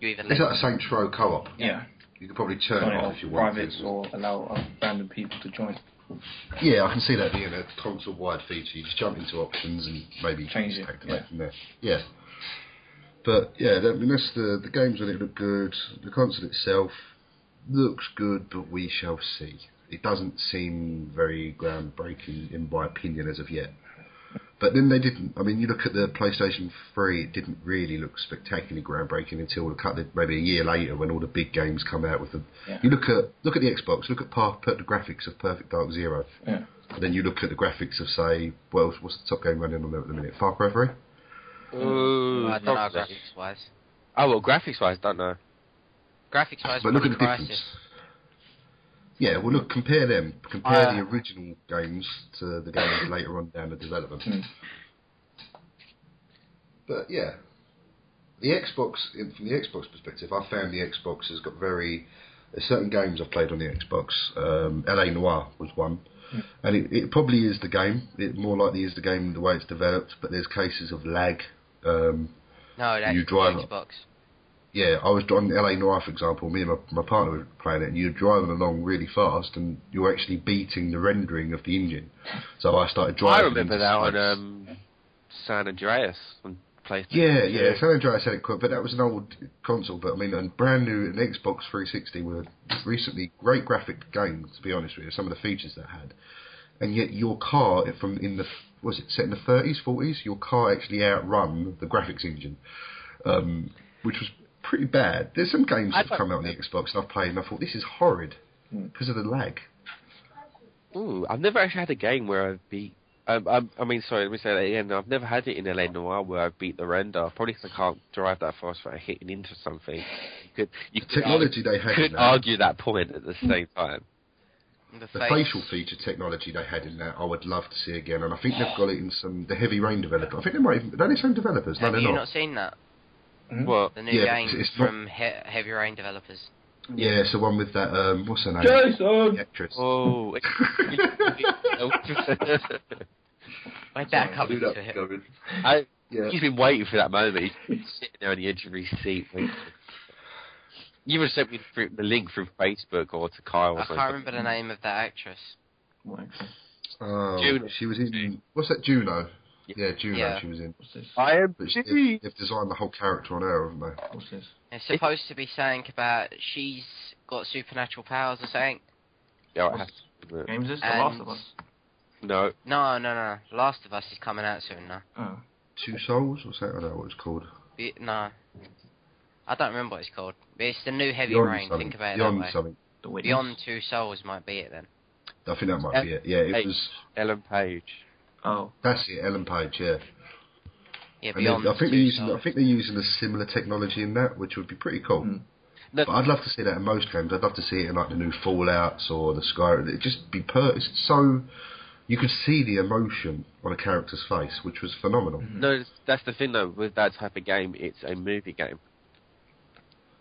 you even... It's like a Saints Row co-op. Yeah. You could probably turn it off if you want to. Or allow random people to join. Yeah, I can see that being a console-wide feature. You just jump into options and maybe change it from there. Yeah. But yeah, that's the games when it look good. The console itself looks good, but we shall see. It doesn't seem very groundbreaking, in my opinion, as of yet. But then they didn't. I mean, you look at the PlayStation 3, it didn't really look spectacularly groundbreaking until maybe a year later when all the big games come out with them. Yeah. You look at the Xbox, look at the graphics of Perfect Dark Zero. Yeah. And then you look at the graphics of, say, what's the top game running on there at the minute? Far Cry 3? I don't know graphics-wise. Oh, well, graphics-wise, don't know. Graphics-wise, but look at the difference. Yeah, well, look, compare them. Compare the original games to the games later on down the development. But yeah, the Xbox, from the Xbox perspective, I found the Xbox has got there's certain games I've played on the Xbox. LA Noire was one, and it probably is the game. It more likely is the game the way it's developed. But there's cases of lag. No, that's the Xbox. Yeah, I was on LA Noire, for example. Me and my partner were playing it, and you're driving along really fast, and you're actually beating the rendering of the engine. So I started driving. I remember that on San Andreas on PlayStation. Yeah, San Andreas had it quick, but that was an old console. But I mean, a brand new an Xbox 360 were recently great graphic games. To be honest with you, some of the features that had, and yet your car was it set in the 30s, 40s? Your car actually outrun the graphics engine, which was pretty bad. There's some games that have come out on the Xbox and I've played and I thought, this is horrid because of the lag. Ooh, I've never actually had a game where I've beat... sorry, let me say that again. I've never had it in LA Noire where I've beat the render. Probably because I can't drive that fast without hitting into something. You could argue that point at the same time. The facial feature technology they had in that, I would love to see again. And I think they've got it in the Heavy Rain developer. I think they might even... Are they the same developers? No, they're not. Have you not seen that? What? The new game from Heavy Rain developers. Yeah, it's the one with that, what's her name? Jason! The actress. Oh. I back up into it. He's been waiting for that moment. He's been sitting there on the edge of his seat. You would have sent me the link through Facebook or to Kyle or something. I can't remember the name of that actress. What actress? Oh, Juno. she was in... What's that, Juno? Yeah, Juno she was in. What's this? They've designed the whole character on her, haven't they? What's this? It's supposed to be saying about she's got supernatural powers or something. Yeah, it has to. Game is this? The Last of Us? No. No. Last of Us is coming out soon now. Oh. Two Souls? What's that? I don't know what it's called. No. I don't remember what it's called. But it's the new Heavy Beyond Rain, something. think about it Beyond that way. something. Beyond Two Souls might be it then. I think that might be it. Yeah, it was... Ellen Page. Oh. That's it, Ellen Page, yeah. Yeah, And Beyond I think Two Souls. they're using a similar technology in that, which would be pretty cool. But I'd love to see that in most games. I'd love to see it in like the new Fallouts or the Skyrim. It'd just be it's so... You could see the emotion on a character's face, which was phenomenal. No, that's the thing though. With that type of game, it's a movie game.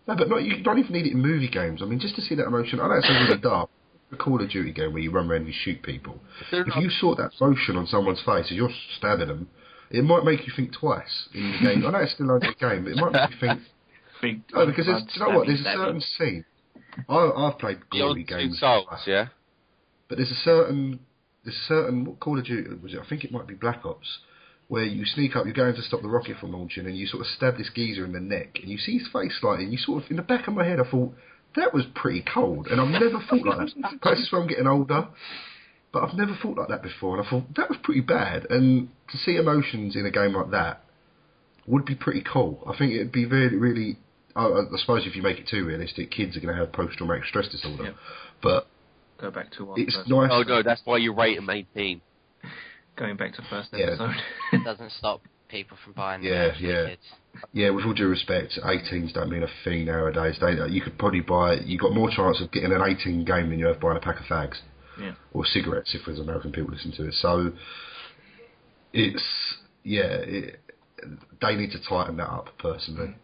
No, but you don't even need it in movie games. I mean, just to see that emotion. I know it sounds really dark. A Call of Duty game where you run around and you shoot people. If you saw that emotion on someone's face as you're stabbing them, it might make you think twice in the game. I know it's still only a game, but it might make you think... because do you know what? There's a certain scene. I've played gory games. Souls, yeah. But there's a certain what Call of Duty was it? I think it might be Black Ops, where you sneak up, you're going to stop the rocket from launching, and you sort of stab this geezer in the neck, and you see his face slightly, and you sort of, in the back of my head, I thought, that was pretty cold, and I've never thought like that. Perhaps it's when I'm getting older, but I've never thought like that before, and I thought, that was pretty bad, and to see emotions in a game like that would be pretty cool. I think it'd be really, really... I suppose if you make it too realistic, kids are going to have post-traumatic stress disorder, yep. But... Go back to it's nice. Oh no, that's why you rate them 18. Going back to first episode. It doesn't stop people from buying kids. Yeah, with all due respect, 18s don't mean a thing nowadays. You could probably you got more chance of getting an 18 game than you have buying a pack of fags. Yeah. Or cigarettes if there's American people listen to it. So, they need to tighten that up, personally.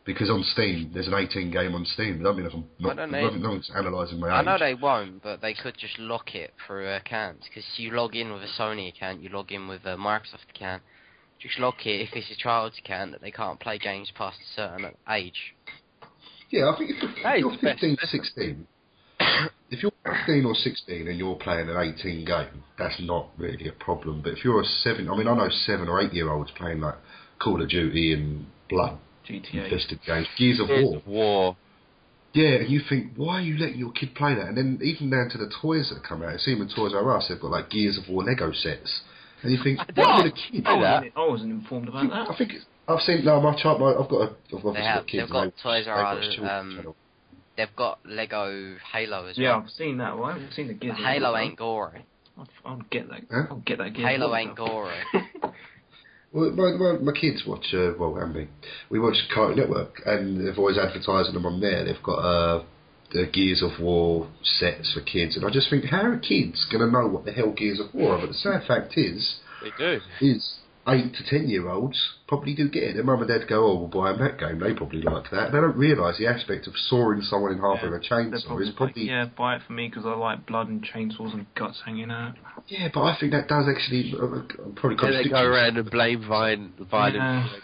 Because on Steam, there's an 18 game on Steam. I mean, if I'm not, no one's analysing my age. I know they won't, but they could just lock it through accounts. Because you log in with a Sony account, you log in with a Microsoft account. Just lock it if it's a child's account that they can't play games past a certain age. Yeah, I think if you're 15, 16, if you're 15 or 16 and you're playing an 18 game, that's not really a problem. But if you're I know 7 or 8 year olds playing like Call of Duty and Blood. GTA. Infested games. Gears of War. Yeah, and you think, why are you letting your kid play that? And then even down to the toys that come out. See with Toys R Us, they've got like Gears of War Lego sets. And you think, why would a kid do that? I wasn't informed about that. I think I've seen, my child, I've got kids. They've got Toys R Us, they've got Lego Halo as well. Yeah, I've seen that. Well, I haven't seen the Gears. Halo ain't gory. I'll get that. Huh? I'll get that Gears. Halo ain't gory. Well, my kids watch, and me, we watch Cartoon Network, and they've always advertising them on there. They've got the Gears of War sets for kids, and I just think, how are kids going to know what the hell Gears of War are? But the sad fact is, they do. 8 to 10 year olds probably do get it. Their mum and dad go, we'll buy them that game. They probably like that. They don't realise the aspect of sawing someone in half with a chainsaw is probably... buy it for me because I like blood and chainsaws and guts hanging out. Yeah, but I think that does actually... probably they go around and blame violent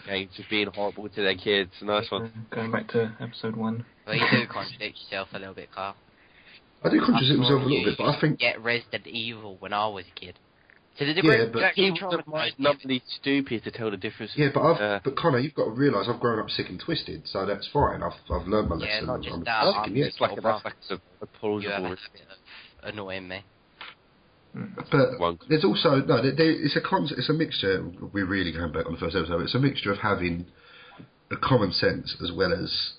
games for being horrible to their kids. Nice one. Going back to episode 1. Well, you do contradict yourself a little bit, Carl. I do contradict myself a little bit, but I think... Get Resident Evil when I was a kid. So the people might not be stupid to tell the difference. Yeah, but Connor, you've got to realise I've grown up sick and twisted, so that's fine. I've learned my lesson. Yeah, not just that. It's like a plausible. Annoying me. But there's also it's a mixture. We're really going back on the first episode. It's a mixture of having a common sense as well as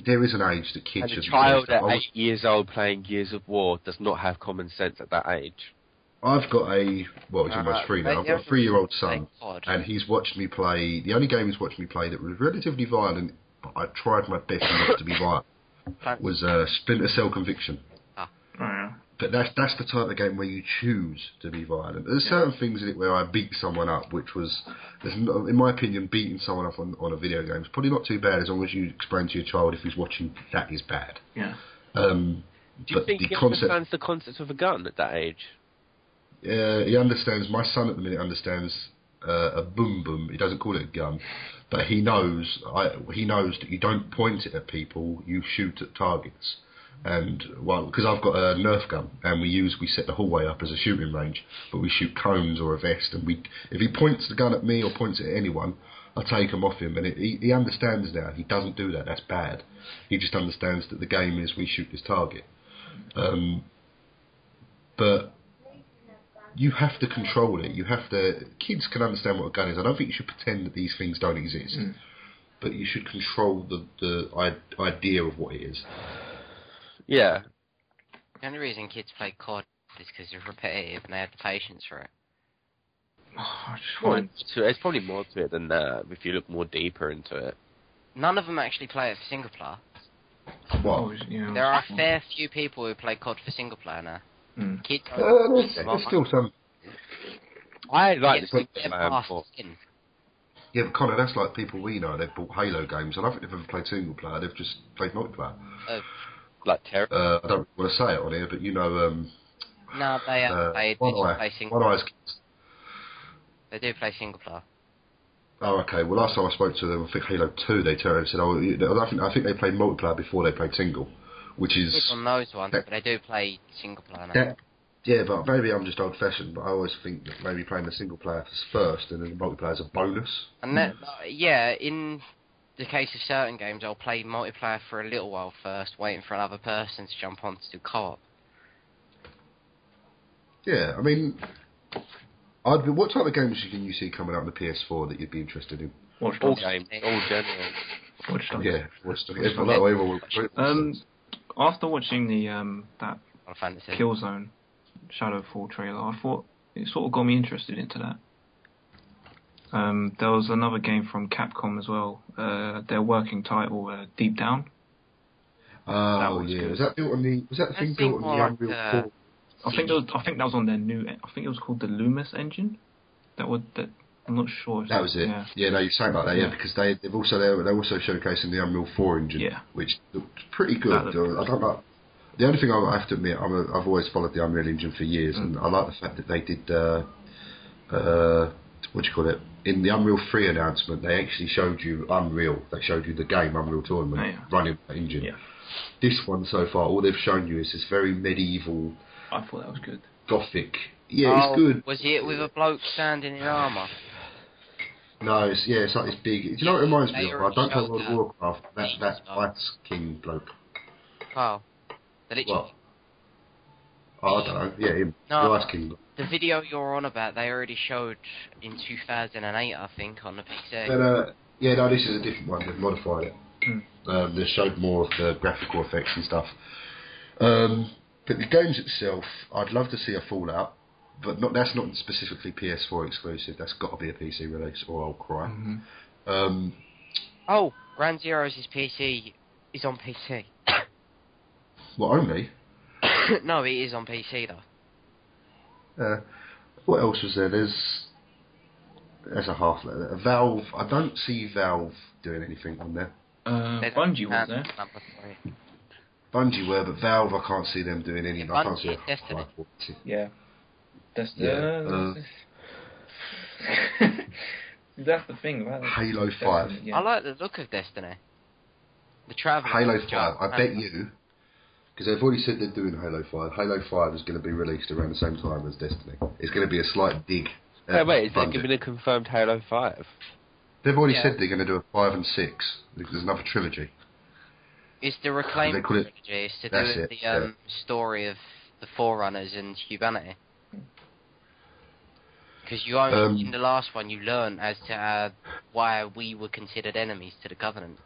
there is an age that kids should. A child at 8 years old playing Gears of War does not have common sense at that age. I've got he's almost 3 now. I've got a 3-year-old son, and he's watched me play. The only game he's watched me play that was relatively violent, but I tried my best not to be violent, was Splinter Cell Conviction. But that's the type of game where you choose to be violent. There's certain things in it where I beat someone up, which was, in my opinion, beating someone up on a video game is probably not too bad as long as you explain to your child if he's watching that is bad. Yeah. Do you think he understands the concept of a gun at that age? He understands. My son at the minute understands a boom boom. He doesn't call it a gun, but he knows that you don't point it at people. You shoot at targets. And because I've got a Nerf gun, and we set the hallway up as a shooting range, but we shoot cones or a vest, and if he points the gun at me or points it at anyone, I take him off him, and he understands now. He doesn't do that. That's bad. He just understands that the game is we shoot this target. But you have to control it. Kids can understand what a gun is. I don't think you should pretend that these things don't exist, but you should control the idea of what it is. Yeah. The only reason kids play COD is because it's repetitive and they have the patience for it. There's probably more to it than that if you look more deeper into it. None of them actually play it for single player. What? There are a fair few people who play COD for single player now. Kids there's still some. I like the single player more. Yeah, but Connor, that's like people we know. They've bought Halo games. I don't think they've ever played single player. They've just played multiplayer. Like Terror. I don't want to say it on here, but you know. No, they play single player. They do play single player. Oh, okay. Well, last time I spoke to them, I think Halo 2, they turned and said, I think they played multiplayer before they played single, which is... It's on those ones, but they do play single player now. Yeah, but maybe I'm just old-fashioned, but I always think that maybe playing the single player first and then the multiplayer is a bonus. And in the case of certain games, I'll play multiplayer for a little while first, waiting for another person to jump on to do co-op. Yeah, I mean... what type of games can you see coming out on the PS4 that you'd be interested in? All games, all general. Yeah, Watch Dogs. After watching the that Killzone Shadowfall trailer, I thought it sort of got me interested into that. There was another game from Capcom as well. Their working title, Deep Down. Oh yeah, was that built on the? Was that the thing built on the Unreal 4? I think that was on their new. I think it was called the Loomis engine. I'm not sure. That was it. Yeah, no, you're saying like that. Yeah, because they're also showcasing the Unreal 4 engine, which looked pretty good. I don't like. The only thing I have to admit, I've always followed the Unreal Engine for years, and I like the fact that they did. What do you call it? In the Unreal 3 announcement, they actually showed you Unreal. They showed you the game Unreal Tournament running that engine. Yeah. This one so far, all they've shown you is this very medieval. I thought that was good. Gothic. Yeah, it's good. Was it with a bloke standing in armour? No, it's like this big. Do you know what it reminds me of? I don't know World of Warcraft. That Ice King bloke. Oh, the Lich King. I don't know. Yeah, him. The Ice King bloke. The video you're on about, they already showed in 2008, I think, on the PC. No, this is a different one. They've modified it. They showed more of the graphical effects and stuff. But the games itself, I'd love to see a Fallout, but that's not specifically PS4 exclusive. That's got to be a PC release, or I'll cry. Ground Zeroes is on PC. What, only? No, it is on PC though. What else was there? There's a Half-Life. Valve. I don't see Valve doing anything on there. Bungie was there. Bungie were, but Valve, I can't see them doing any. I can't see Destiny. Yeah. Destiny. That's the thing, right? Halo 5. I like the look of Destiny. The travel. Halo 5. I bet you, because they've already said they're doing Halo 5. Halo 5 is going to be released around the same time as Destiny. It's going to be a slight dig. Wait, is there going to be a confirmed Halo 5? They've already said they're going to do a 5 and 6. There's another trilogy. It's the Reclaim trilogy. It's to do with the story of the Forerunners and humanity. Because you only, in the last one, you learn as to why we were considered enemies to the Covenant.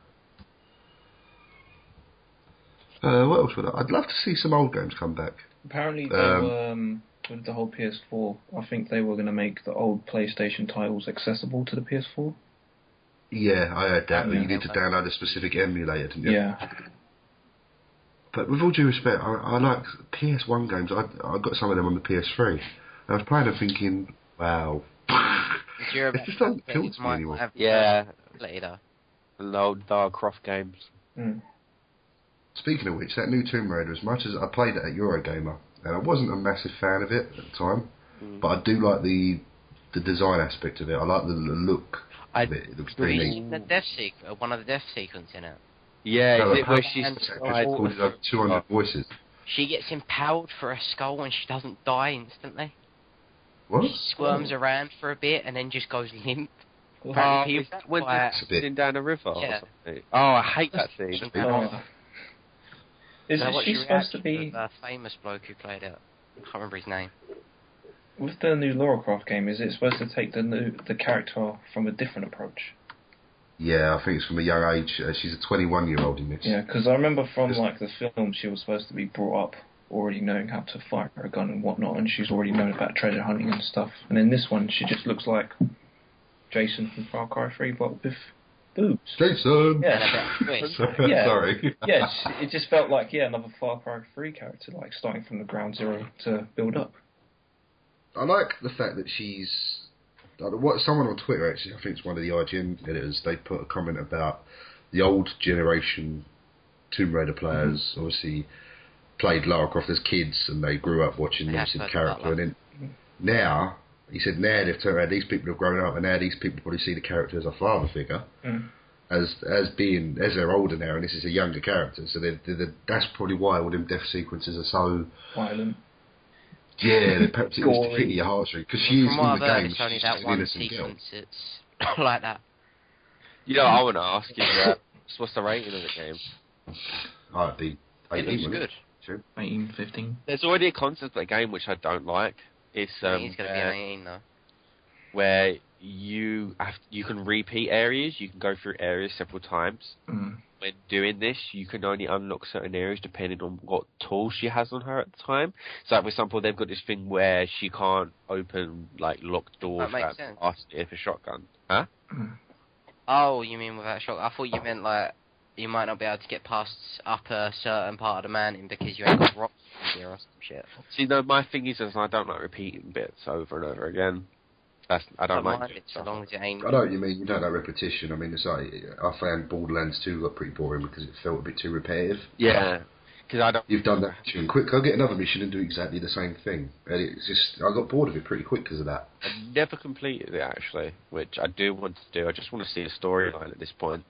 What else would I'd love to see some old games come back. Apparently, they were, with the whole PS4, I think they were going to make the old PlayStation titles accessible to the PS4. Yeah, I heard that. You need to download a specific emulator, didn't you? Yeah. But with all due respect, I like PS1 games. I got some of them on the PS3. I was playing them thinking, wow. It just doesn't appeal to me anymore. Yeah. Later. The old Lara Croft games. Speaking of which, that new Tomb Raider, as much as I played it at Eurogamer, and I wasn't a massive fan of it at the time, but I do like the design aspect of it. I like the look of it. It looks pretty neat. One of the death sequence in it. Yeah, is it where she's recorded over 200 voices? She gets impaled for a skull and she doesn't die instantly. What? She squirms around for a bit and then just goes limp. Is that when they're sitting down a river or something? Oh, I hate that scene. Is she supposed to be... The famous bloke who played it. I can't remember his name. With the new Lara Croft game, is it supposed to take the character from a different approach? Yeah, I think it's from a young age. She's a 21-year-old in this. Yeah, because I remember from the film, she was supposed to be brought up already knowing how to fire a gun and whatnot, and she's already known about treasure hunting and stuff. And in this one, she just looks like Jason from Far Cry 3, but with boobs. Jason! Yeah. Sorry. Yeah, it just felt like, another Far Cry 3 character, like starting from the ground zero to build up. I like the fact that she's... someone on Twitter, actually, I think it's one of the IGN editors, they put a comment about the old generation Tomb Raider players, obviously played Lara Croft as kids, and they grew up watching the character. And then now, he said, now they've turned around, these people have grown up, and now these people probably see the character as a father figure, as they're older now, and this is a younger character. So that's probably why all them death sequences are so violent. Yeah, perhaps it was to hit your heartstring, because she is in the game. It's only that one sequence. It's like that. I want to ask you that. What's the rating of the game? It'd be 18. It looks good. Sure. 18, 15. There's already a concept of the game which I don't like. It's going to be an 18 though. Where you can repeat areas. You can go through areas several times. When doing this, you can only unlock certain areas depending on what tools she has on her at the time. So, for example, they've got this thing where she can't open locked doors without asking if a shotgun. Huh? Oh, you mean without shotgun? I thought you meant you might not be able to get past up a certain part of the mountain because you ain't got rocks here or some shit. See, no, my thing is I don't like repeating bits over and over again. I don't like it. So long as it ain't... I know what you mean. You don't like repetition. I mean, it's like, I found Borderlands 2 got pretty boring because it felt a bit too repetitive. Yeah. Because I don't... You've done that mission quick. I'll get another mission and do exactly the same thing. And it's just... I got bored of it pretty quick because of that. I've never completed it, actually, which I do want to do. I just want to see a storyline at this point.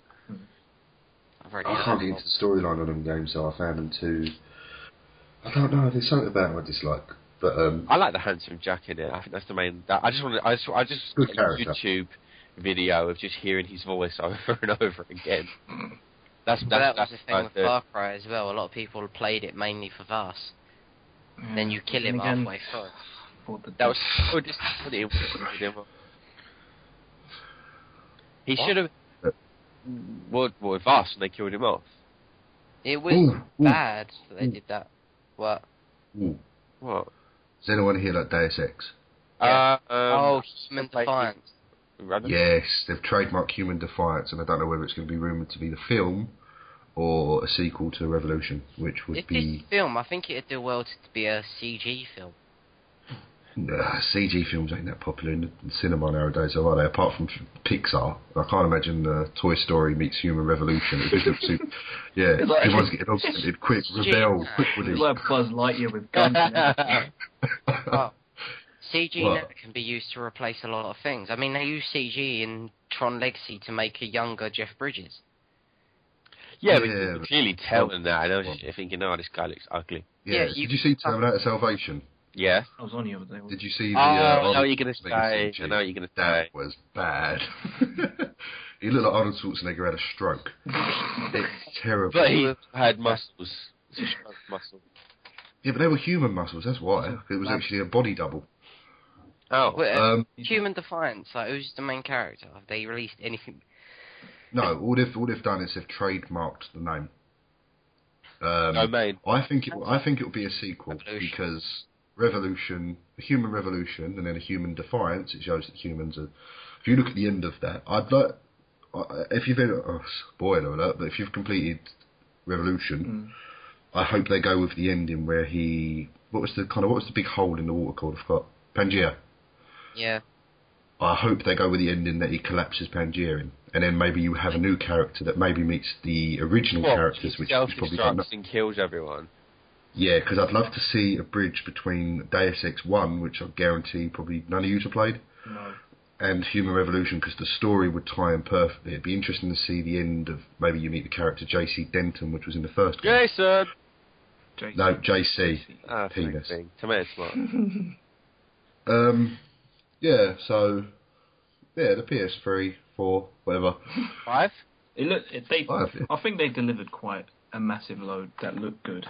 I can't get into the storyline on them games, so I found them too... I don't know. There's something about them I dislike. But, I like the handsome Jack in it. I think that's the main... I just good a character. YouTube video of just hearing his voice over and over again. That was the thing with Far Cry as well. A lot of people played it mainly for Vass. Then you kill him halfway through. That was so disappointing. He should have... With Vass, and they killed him off. It was bad that they did that. What? What? Does anyone here like Deus Ex? Yeah. Human Defiance. Yes, they've trademarked Human Defiance, and I don't know whether it's going to be rumoured to be the film or a sequel to Revolution, which would be... This film, I think it'd do well to be a CG film. CG films ain't that popular in cinema nowadays, are they? Apart from Pixar. I can't imagine Toy Story meets Human Revolution. Everyone's getting augmented, quick, rebel, quick with it. It's like Buzz Lightyear with guns. CG now can be used to replace a lot of things. I mean, they use CG in Tron Legacy to make a younger Jeff Bridges. Yeah, but you can clearly tell in that. I know you're thinking, this guy looks ugly. Yeah, did you see Terminator Salvation? Yeah. I was on the other day. Did you see the... I know you're going to say. I know you're going to say. That was bad. He looked like Arnold Schwarzenegger had a stroke. It's terrible. But he had muscles. Muscle. Yeah, but they were human muscles, that's why. It was actually a body double. Oh. Human Defiance, who's the main character? Have they released anything? No, all they've done is they've trademarked the name. Domain. I think it'll be a sequel because... Revolution, a human revolution, and then a human defiance. It shows that humans are. If you look at the end of that, if you've spoiler alert, but if you've completed Revolution, I hope they go with the ending where what was the big hole in the water called? I forgot. Pangaea. Yeah. I hope they go with the ending that he collapses Pangaea in, and then maybe you have a new character that maybe meets the original characters, which probably don't know. And kills everyone. Yeah, because I'd love to see a bridge between Deus Ex 1, which I guarantee probably none of you have played, and Human Revolution, because the story would tie in perfectly. It'd be interesting to see the end of, maybe you meet the character JC Denton, which was in the first one. Jason! No, JC. Penis. Tomato smart. Yeah, so, yeah, the PS3, 4, whatever. 5? I think they delivered quite a massive load that looked good.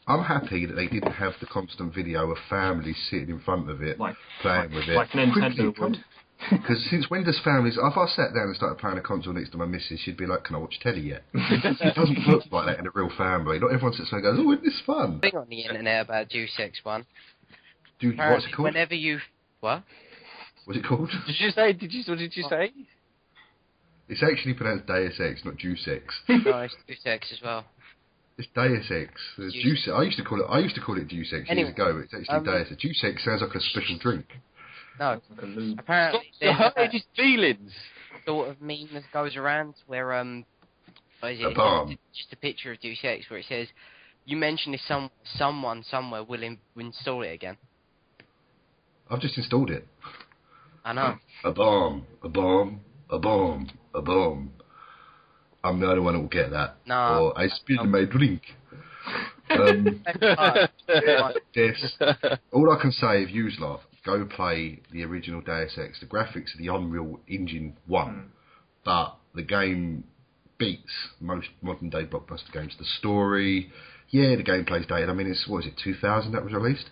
I'm happy that they didn't have the constant video of families sitting in front of it, playing with it. Like Nintendo would. Because since when does families... If I sat down and started playing a console next to my missus, she'd be like, can I watch telly yet? It doesn't look like that in a real family. Not everyone sits there and goes, oh, isn't this fun? Thing on the internet about Deus Ex 1. What's it called? Whenever you... What? What's it called? What did you say? It's actually pronounced Deus Ex, not Juice Ex. No, it's Deus Ex as well. It's Deus Ex. Juice. I used to call it Deus Ex years ago. It's actually Deus Ex. Juice Ex sounds like a special drink. No, apparently there's his feelings. Sort of meme that goes around where what is it? Just a picture of Deus Ex where it says, "You mentioned if someone somewhere will install it again." I've just installed it. I know. A bomb. I'm the only one that will get that. No. Or I spilled my drink. Yes. All I can say, if you laugh, go play the original Deus Ex. The graphics are the Unreal Engine 1. But the game beats most modern day blockbuster games. The story, the gameplay's dated. I mean, it's, 2000 that was released?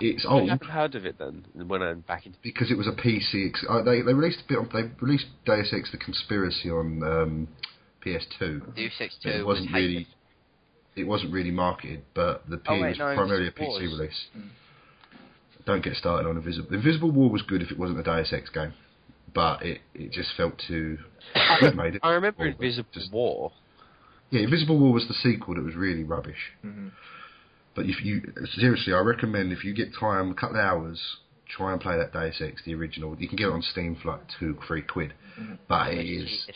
It's old. I haven't heard of it then. When I'm back into because it was a PC. They released a bit. They released Deus Ex: The Conspiracy on PS2. Deus Ex 2 It wasn't really marketed, but the was primarily a PC release. Don't get started on Invisible. Invisible War was good if it wasn't a Deus Ex game, but it just felt too. Made it. I remember Invisible War. Yeah, Invisible War was the sequel that was really rubbish. Mm-hmm. But seriously, I recommend if you get time, a couple of hours, try and play that Deus Ex, the original. You can get it on Steam for like £2-3. Mm-hmm. But it is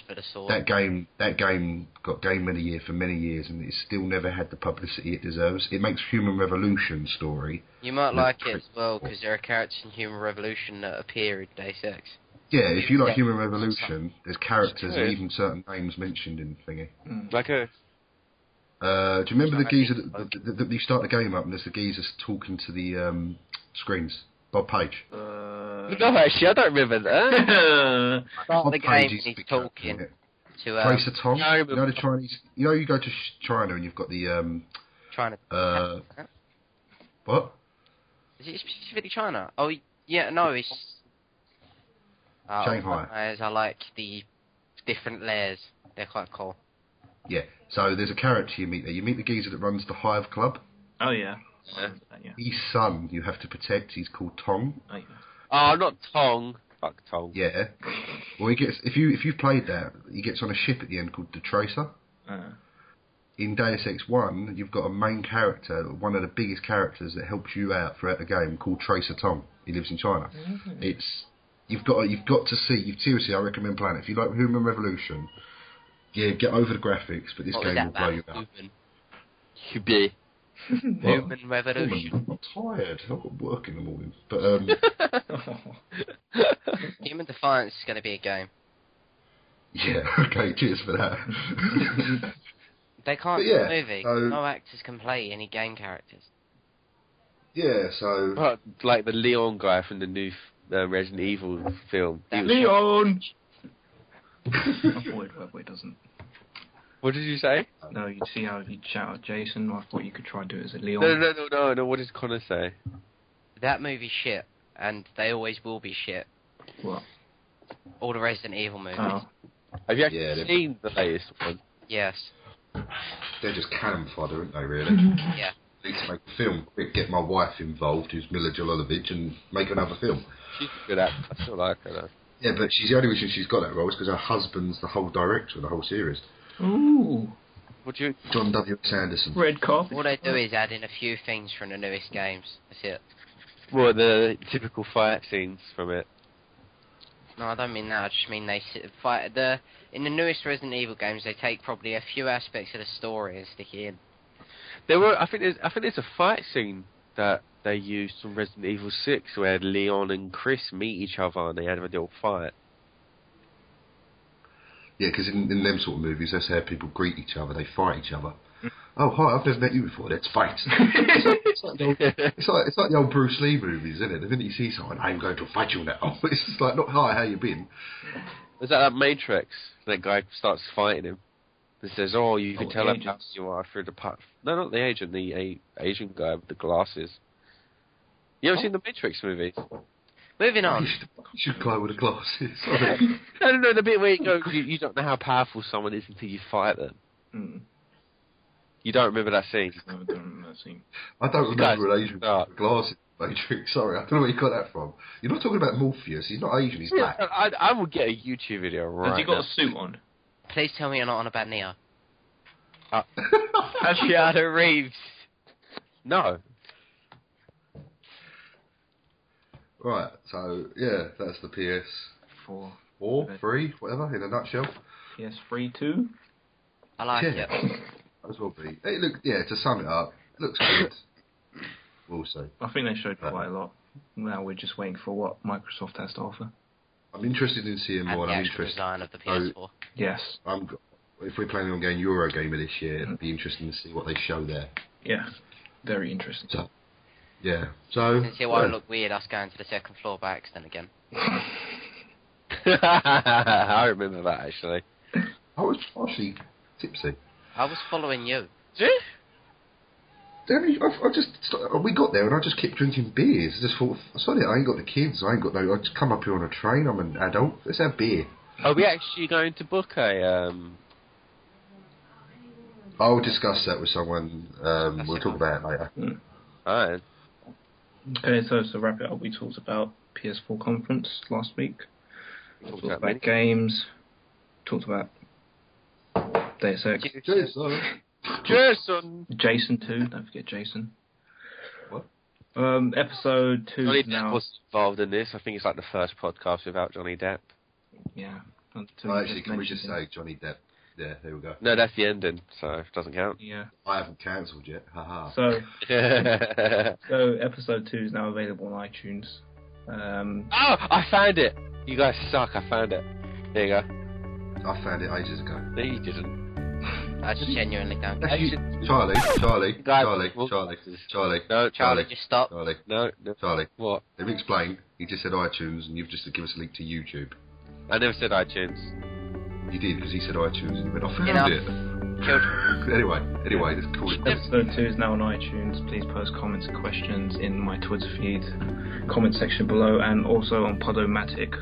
that game got Game of the Year for many years, and it still never had the publicity it deserves. It makes Human Revolution story. You might like it as well because there are characters in Human Revolution that appear in Deus Ex. Yeah, if you like Human Revolution, there's characters and even certain names mentioned in Thingy. Like a. Do you remember the geezer that you start the game up and there's the geezer talking to the screens? Bob Page. No, actually, I don't remember that. Start the game and he's talking to Tracer Tom. You know the Chinese. You know you go to China and you've got the China. What? Is it specifically China? Oh yeah, no, it's Shanghai. I like the different layers. They're quite cool. Yeah, so there's a character you meet there. You meet the geezer that runs the Hive Club. Oh, yeah. His son you have to protect. He's called Tong. Oh, yeah. Oh, not Tong. Fuck Tong. Yeah. Well, he gets if you've played that, he gets on a ship at the end called the Tracer. In Deus Ex 1, you've got a main character, one of the biggest characters that helps you out throughout the game, called Tracer Tong. He lives in China. Mm-hmm. You've got to see. Seriously, I recommend playing it. If you like Human Revolution. Yeah, get over the graphics, but this game will blow you out. Human Revolution. I'm tired. I've got work in the morning. But Human Defiance is going to be a game. Yeah. Okay. Cheers for that. They can't do a movie. So, no actors can play any game characters. Yeah. So. But, like the Leon guy from the new Resident Evil film. Leon. Wait, doesn't. What did you say? No, you see how you shout at Jason? I thought you could try and do it as a Leon. No. What did Connor say? That movie's shit, and they always will be shit. What? All the Resident Evil movies. Oh. Have you actually seen the latest one? Yes. They're just cannon fodder, aren't they, really? Yeah. I need to make a film. Get my wife involved, who's Mila Jovovich, and make another film. She's a good actor. I still like her, though. Yeah, but the only reason she's got that role is because her husband's the whole director of the whole series. Ooh. John W. Sanderson. Red carpet. All they do is add in a few things from the newest games. That's it. Well, the typical fight scenes from it. No, I don't mean that. I just mean they fight in the newest Resident Evil games. They take probably a few aspects of the story and stick it in. I think there's a fight scene that they used from Resident Evil 6, where Leon and Chris meet each other and they had a little fight. Yeah, because in them sort of movies, that's how people greet each other. They fight each other. Oh, hi, I've never met you before. Let's fight. it's like the old Bruce Lee movies, isn't it? The minute you see someone, I'm going to fight you now. It's just like, not, hi, how you been? Is that Matrix? That guy starts fighting him. He says, oh, you can tell him how you are through the path. No, not the agent, the Asian guy with the glasses. You ever seen the Matrix movies? Moving on. You should guy with the glasses. No, the bit where you go, you don't know how powerful someone is until you fight them. Mm. You don't remember that scene? No, I don't remember that scene. I don't remember an Asian with glasses. Matrix, sorry, I don't know where you got that from. You're not talking about Morpheus, he's not Asian, he's black. I will get a YouTube video right now. Has he got a suit on? Please tell me you're not on about Neo. Keanu Reeves. No. Right, so, yeah, that's the PS4. 3, whatever, in a nutshell. PS3 2? I like it. Might as well be. Hey, look, yeah, to sum it up, looks good. We'll see. I think they showed quite a lot. Now we're just waiting for what Microsoft has to offer. I'm interested in seeing more. And the I'm actual interested. design of the PS4. Yes. If we're planning on going Eurogamer this year, it'd be interesting to see what they show there. Yeah, very interesting. So, yeah. So. Since it won't look weird us going to the second floor by accident again. I remember that actually. I was partially tipsy. I was following you. We got there and I just kept drinking beers. I just thought, sorry, I ain't got the kids. I just come up here on a train. I'm an adult. Let's have beer. Are we actually going to book a? I'll discuss that with someone. We'll talk about it later. Alright. Okay, so to wrap it up, we talked about PS4 conference last week. Talked about games. Talked about Deus Ex. Jason 2, don't forget Jason. What? Episode 2 Johnny now. Depp was involved in this. I think it's like the first podcast without Johnny Depp. Yeah. Actually, can we just say Johnny Depp? Yeah, there we go. No, that's the ending, so it doesn't count. Yeah. I haven't cancelled yet. Haha. So episode 2 is now available on iTunes. Oh, I found it! You guys suck, I found it. There you go. I found it ages ago. No, you didn't. I just genuinely don't. Charlie. No, Charlie, just stop. No. Charlie. What? Let me explain. He just said iTunes, and you've just given us a link to YouTube. I never said iTunes. You did, because he said iTunes, and you went, I found it. Children. Anyway, let's call it. Episode 2 is now on iTunes. Please post comments and questions in my Twitter feed, comment section below, and also on Podomatic.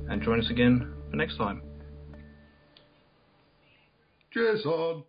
And join us again for next time. Cheers on.